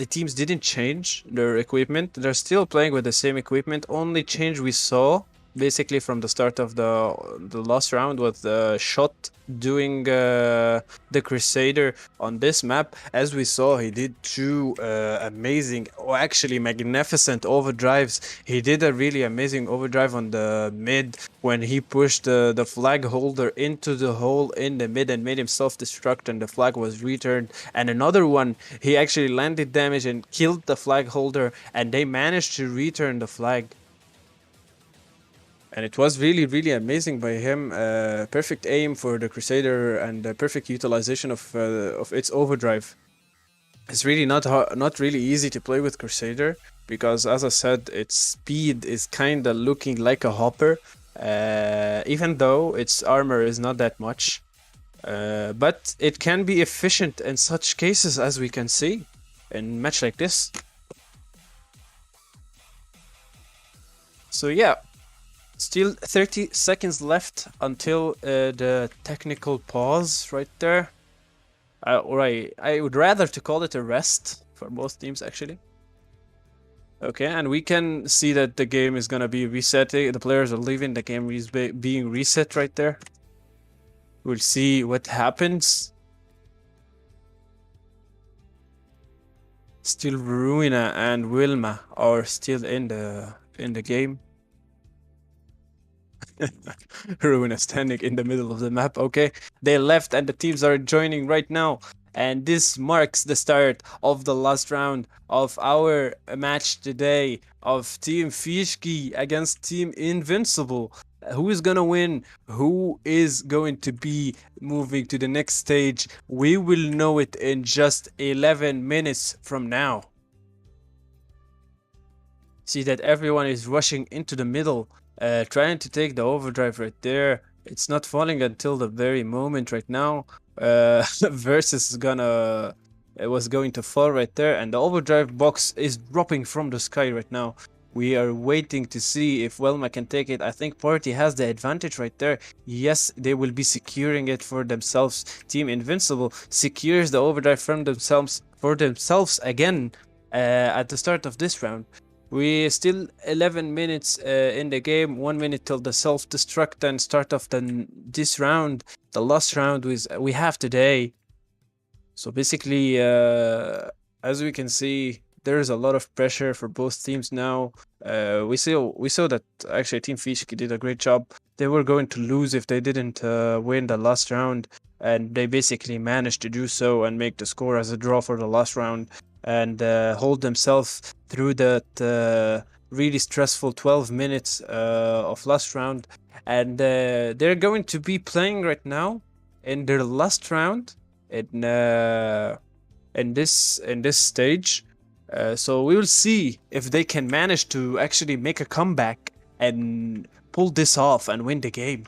the teams didn't change their equipment. They're still playing with the same equipment. Only change we saw basically from the start of the last round was the shot doing the Crusader on this map. As we saw, he did two amazing, or actually magnificent overdrives. He did a really amazing overdrive on the mid when he pushed the flag holder into the hole in the mid and made himself destruct, and the flag was returned. And another one, he actually landed damage and killed the flag holder, and they managed to return the flag. And it was really amazing by him. Perfect aim for the Crusader and perfect utilization of its overdrive. It's really not really easy to play with Crusader because, as I said, its speed is kind of looking like a hopper, even though its armor is not that much. But it can be efficient in such cases, as we can see in a match like this. So yeah. Still 30 seconds left until the technical pause right there. I would rather to call it a rest for both teams, actually. Okay, and we can see that the game is gonna be resetting. The players are leaving. The game is being reset right there. We'll see what happens. Still Ruina and Wilma are still in the game. Ruin is standing in the middle of the map. Okay, they left and the teams are joining right now. And this marks the start of the last round of our match today of Team Feechki against Team Invincible. Who is gonna win? Who is going to be moving to the next stage? We will know it in just 11 minutes from now. See that everyone is rushing into the middle, trying to take the overdrive right there. It's not falling until the very moment right now. Versus was going to fall right there, and the overdrive box is dropping from the sky right now. We are waiting to see if Welma can take it. I think Party has the advantage right there. Yes, they will be securing it for themselves. Team Invincible secures the overdrive from themselves again at the start of this round. We still 11 minutes in the game, 1 minute till the self-destruct and start of this round, the last round we have today. So basically, as we can see, there is a lot of pressure for both teams now. We saw that actually Team Feechki did a great job. They were going to lose if they didn't win the last round, and they basically managed to do so and make the score as a draw for the last round and hold themselves through that really stressful 12 minutes of last round. And they're going to be playing right now in their last round in this stage. So we will see if they can manage to actually make a comeback and pull this off and win the game.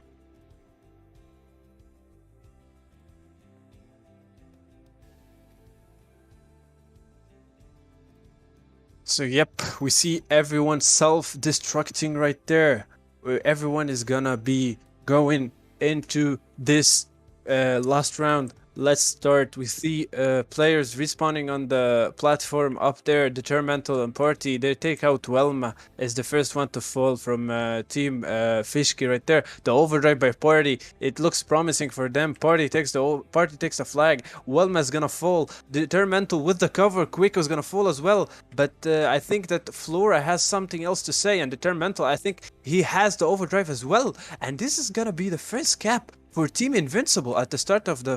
So yep, we see everyone self-destructing right there. Where everyone is gonna be going into this last round. Let's start with the players respawning on the platform up there. Determental and Party. They take out Welma as the first one to fall from Team Feechki right there. The overdrive by Party. It looks promising for them. Party takes a flag. Welma's gonna fall. Determental with the cover. Quicko's gonna fall as well. But I think that Flora has something else to say. And Determental, I think he has the overdrive as well. And this is gonna be the first cap for Team Invincible at the start of the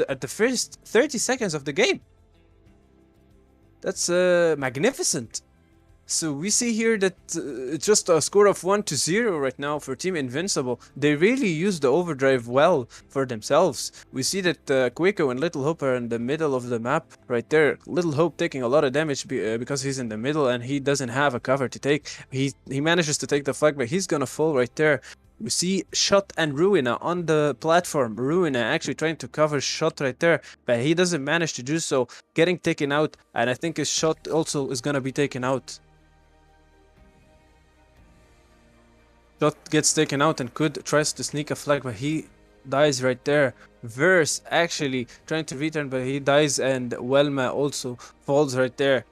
at the first 30 seconds of the game. That's magnificent. So we see here that it's just a score of 1-0 right now for Team Invincible. They really use the overdrive well for themselves. We see that Quiko and Little Hope are in the middle of the map right there. Little Hope taking a lot of damage because he's in the middle and he doesn't have a cover to take. He manages to take the flag, but he's gonna fall right there. We see Shot and Ruina on the platform. Ruina actually trying to cover Shot right there, but he doesn't manage to do so, getting taken out, and I think his Shot also is gonna be taken out. Shot gets taken out and Could tries to sneak a flag, but he dies right there. Verse actually trying to return, but he dies, and Welma also falls right there.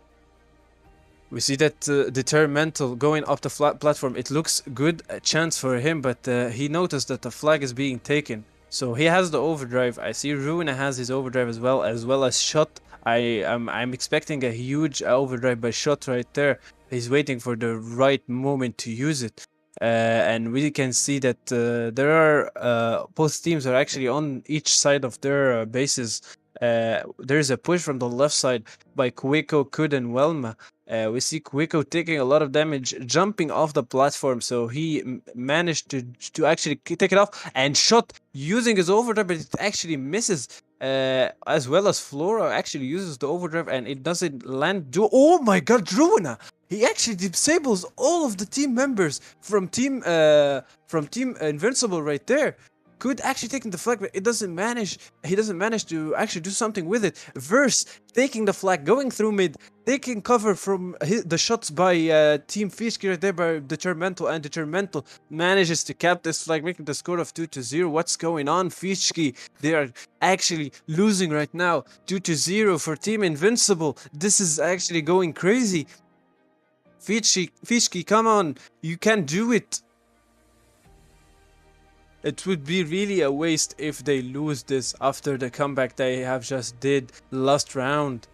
We see that Determental going up the platform. It looks good, a chance for him, but he noticed that the flag is being taken. So he has the overdrive. I see Ruina has his overdrive as well as Shot. I'm expecting a huge overdrive by Shot right there. He's waiting for the right moment to use it. And we can see that there are both teams are actually on each side of their bases. There's a push from the left side by Quiko, Kud, and Welma. We see Quiko taking a lot of damage, jumping off the platform, so he managed to actually take it off, and Shot using his overdrive, but it actually misses. As well as Flora actually uses the overdrive, and it doesn't land. Oh my God, Ruina! He actually disables all of the team members from Team Invincible right there. Could actually taking the flag, but it doesn't manage. He doesn't manage to actually do something with it. Verse taking the flag, going through mid, taking cover from the shots by Team Feechki right there by Determental, and Determental manages to cap this flag, making the score of 2-0. What's going on, Feechki? They are actually losing right now, 2-0 for Team Invincible. This is actually going crazy. Feechki, come on, you can do it. It would be really a waste if they lose this after the comeback they have just did last round.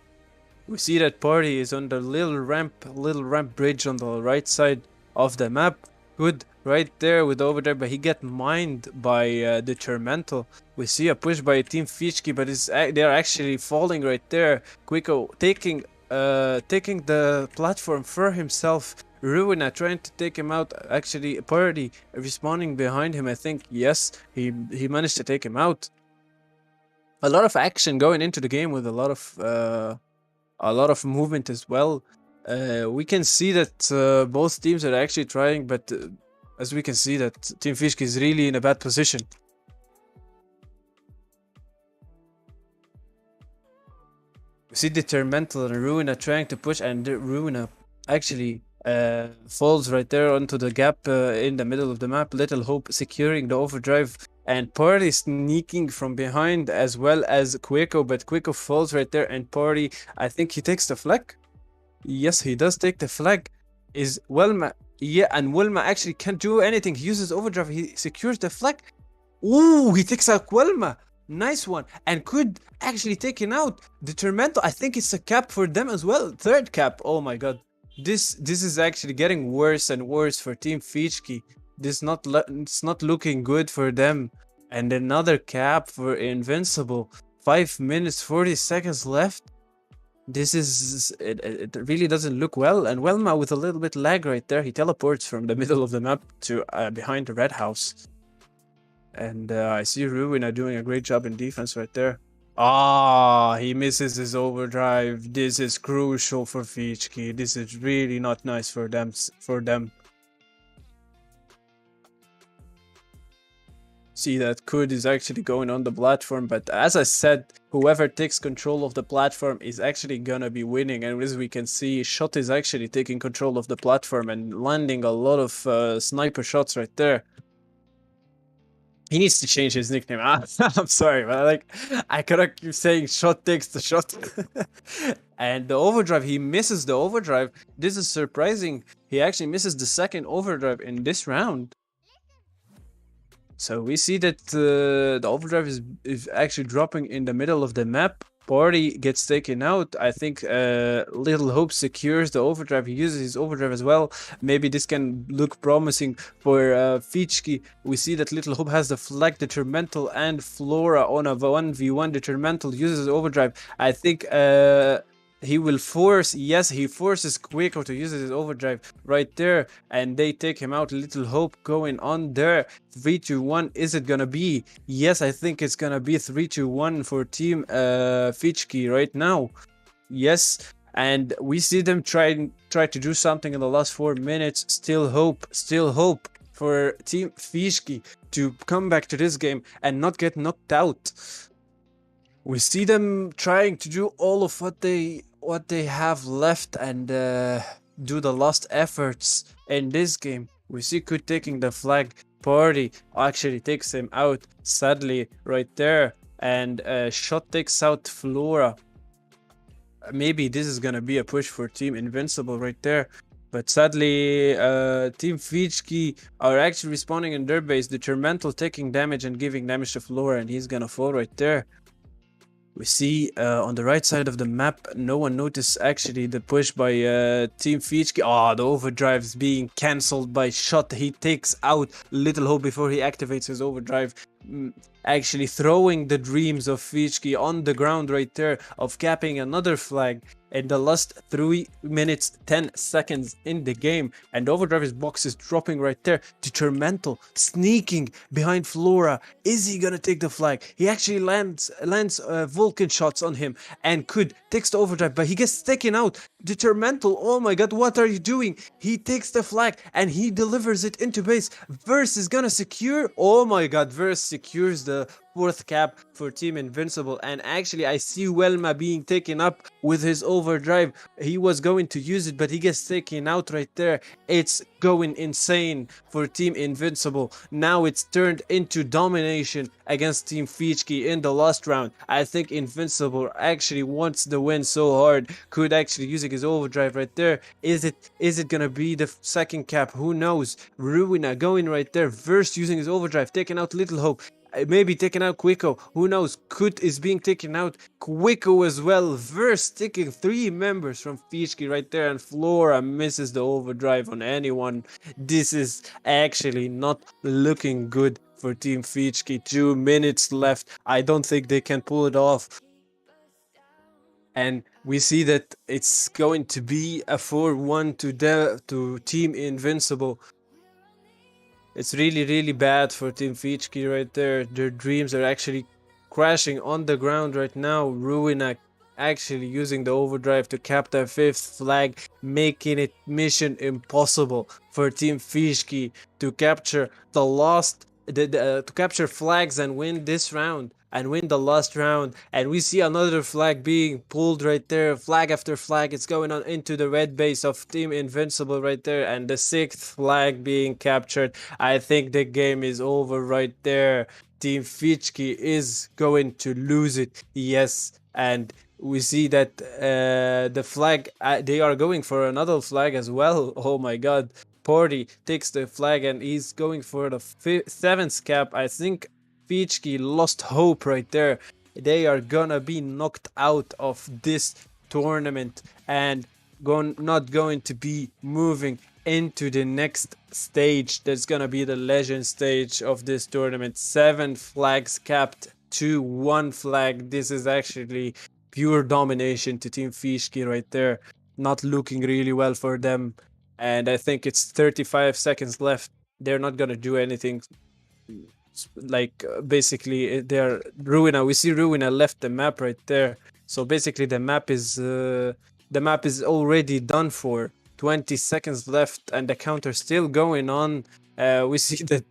We see that Party is on the little ramp bridge on the right side of the map. Good, right there with overdrive, but he get mined by Determental. We see a push by Team Feechki, but they are actually falling right there. Quiko taking the platform for himself. Ruina trying to take him out. Actually, Party respawning behind him. I think yes, he managed to take him out. A lot of action going into the game with a lot of movement as well. We can see that both teams are actually trying, but as we can see that Team Feechki is really in a bad position. We see Determental and Ruina trying to push, and Ruina actually falls right there onto the gap in the middle of the map. Little Hope securing the overdrive, and Party sneaking from behind as well as Quiko, but Quiko falls right there, and Party, I think he takes the flag. Yes, he does take the flag. Is Welma, yeah, and Welma actually can't do anything. He uses overdrive, he secures the flag. Ooh, he takes out Welma. Nice one. And Could actually take him out. Determental, I think it's a cap for them as well. Third cap. Oh my God. This is actually getting worse and worse for Team Feechki. It's not looking good for them. And another cap for Invincible. 5 minutes 40 seconds left. It really doesn't look well. And Welma with a little bit lag right there. He teleports from the middle of the map to behind the red house. And I see Ruina doing a great job in defense right there. Ah, he misses his overdrive. This is crucial for Feechki. This is really not nice for them. See that Kud is actually going on the platform, but as I said, whoever takes control of the platform is actually gonna be winning. And as we can see, Shot is actually taking control of the platform and landing a lot of sniper shots right there. He needs to change his nickname. I'm sorry, but I cannot keep saying Shot takes the shot. And the overdrive, he misses the overdrive. This is surprising. He actually misses the second overdrive in this round. So we see that the overdrive is actually dropping in the middle of the map. Party gets taken out. I think Little Hope secures the overdrive. He uses his overdrive as well. Maybe this can look promising for Feechki. We see that Little Hope has the flag detrimental and Flora on a 1v1 detrimental uses overdrive. I think he will force, yes, he forces Quaco to use his overdrive right there, and they take him out. Little Hope going on there. 3-2-1, is it gonna be? Yes, I think it's gonna be 3-2-1 for Team Feechki right now. Yes, and we see them try to do something in the last 4 minutes. Still hope for Team Feechki to come back to this game and not get knocked out. We see them trying to do all of what they have left and do the last efforts in this game. We see Kud taking the flag. Party actually takes him out, sadly, right there. And Shot takes out Flora. Maybe this is gonna be a push for Team Invincible right there. But sadly, Team Feechki are actually respawning in their base. Detrimental taking damage and giving damage to Flora, and he's gonna fall right there. We see on the right side of the map, no one noticed actually the push by Team Feechki. Oh, the overdrive is being cancelled by Shot. He takes out Little Hope before he activates his overdrive. Actually throwing the dreams of Feechki on the ground right there, of capping another flag in the last 3 minutes 10 seconds in the game. And overdrive's box is dropping right there. Detrimental sneaking behind Flora. Is he gonna take the flag? He actually lands Vulcan shots on him and takes the overdrive, but he gets taken out. Detrimental, oh my god, what are you doing? He takes the flag and he delivers it into base. Verse is gonna secure. Oh my god, Verse secures the 4th cap for Team Invincible. And actually, I see Welma being taken up with his overdrive. He was going to use it, but he gets taken out right there. It's going insane for Team Invincible. Now it's turned into domination against Team Feechki in the last round. I think Invincible actually wants the win so hard. Could actually using his overdrive right there. Is it gonna be the 2nd cap? Who knows? Ruina going right there. Verse using his overdrive, taking out Little Hope. Maybe taking out Quaco. Who knows? Kut is being taken out. Quaco as well. Verse taking 3 members from Feechki right there. And Flora misses the overdrive on anyone. This is actually not looking good for Team Feechki. 2 minutes left. I don't think they can pull it off. And we see that it's going to be a 4-1 to Team Invincible. It's really bad for Team Feechki right there. Their dreams are actually crashing on the ground right now. Ruina actually using the overdrive to cap their 5th flag, making it mission impossible for Team Feechki to capture to capture flags and win this round and win the last round. And we see another flag being pulled right there, flag after flag. It's going on into the red base of Team Invincible right there, and the 6th flag being captured. I think the game is over right there. Team Feechki is going to lose it, yes. And we see that the flag, they are going for another flag as well. Oh my god. Party takes the flag and he's going for the 7th cap. I think Feechki lost hope right there. They are gonna be knocked out of this tournament and not going to be moving into the next stage. That's gonna be the legend stage of this tournament. 7 flags capped to 1 flag. This is actually pure domination to Team Feechki right there. Not looking really well for them. And I think it's 35 seconds left. They're not gonna do anything like basically they're Ruina. We see Ruina left the map right there. So basically the map is already done for. 20 seconds left and the counter still going on. We see that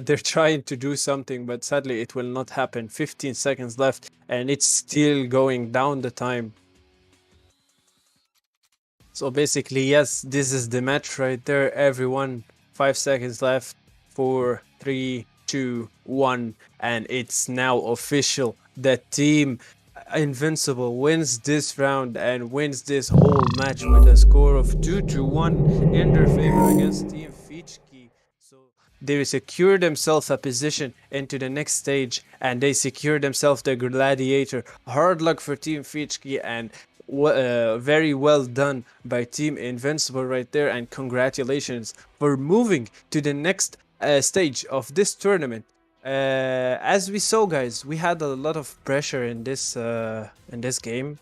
they're trying to do something, but sadly it will not happen. 15 seconds left and it's still going down the time. So basically, yes, this is the match right there, everyone. 5 seconds left. 4, 3, 2, 1. And it's now official. The team Invincible wins this round and wins this whole match with a score of 2-1 in their favor against Team Feechki. So they secure themselves a position into the next stage and they secure themselves the Gladiator. Hard luck for Team Feechki and very well done by Team Invincible right there, and congratulations for moving to the next stage of this tournament. As we saw, guys, we had a lot of pressure in this game,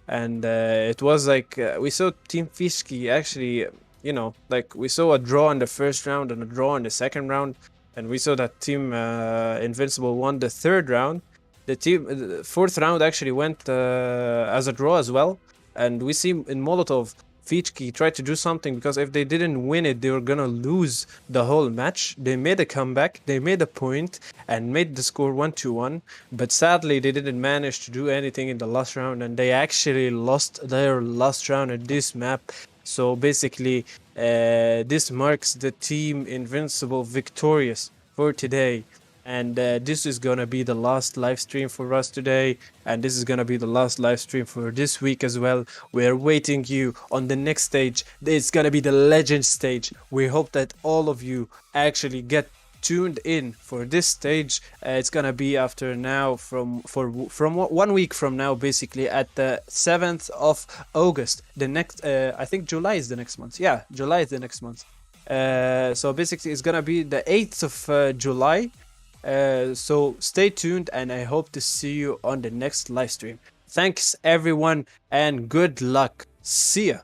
and it was like we saw Team Feechki actually, like we saw a draw in the first round and a draw in the second round, and we saw that Team Invincible won the third round. The fourth round actually went as a draw as well, and we see in Molotov, Feechki tried to do something because if they didn't win it, they were gonna lose the whole match. They made a comeback, they made a point, and made the score 1-1. But sadly, they didn't manage to do anything in the last round, and they actually lost their last round at this map. So basically, this marks the Team Invincible victorious for today. And this is gonna be the last live stream for us today, and this is gonna be the last live stream for this week as well. We're waiting you on the next stage. It's gonna be the legend stage. We hope that all of you actually get tuned in for this stage. It's gonna be after now from 1 week from now, basically at the 7th of August. The next, I think July is the next month. Yeah, July is the next month. So basically, it's gonna be the 8th of July. So stay tuned and I hope to see you on the next live stream. Thanks everyone and good luck. See ya.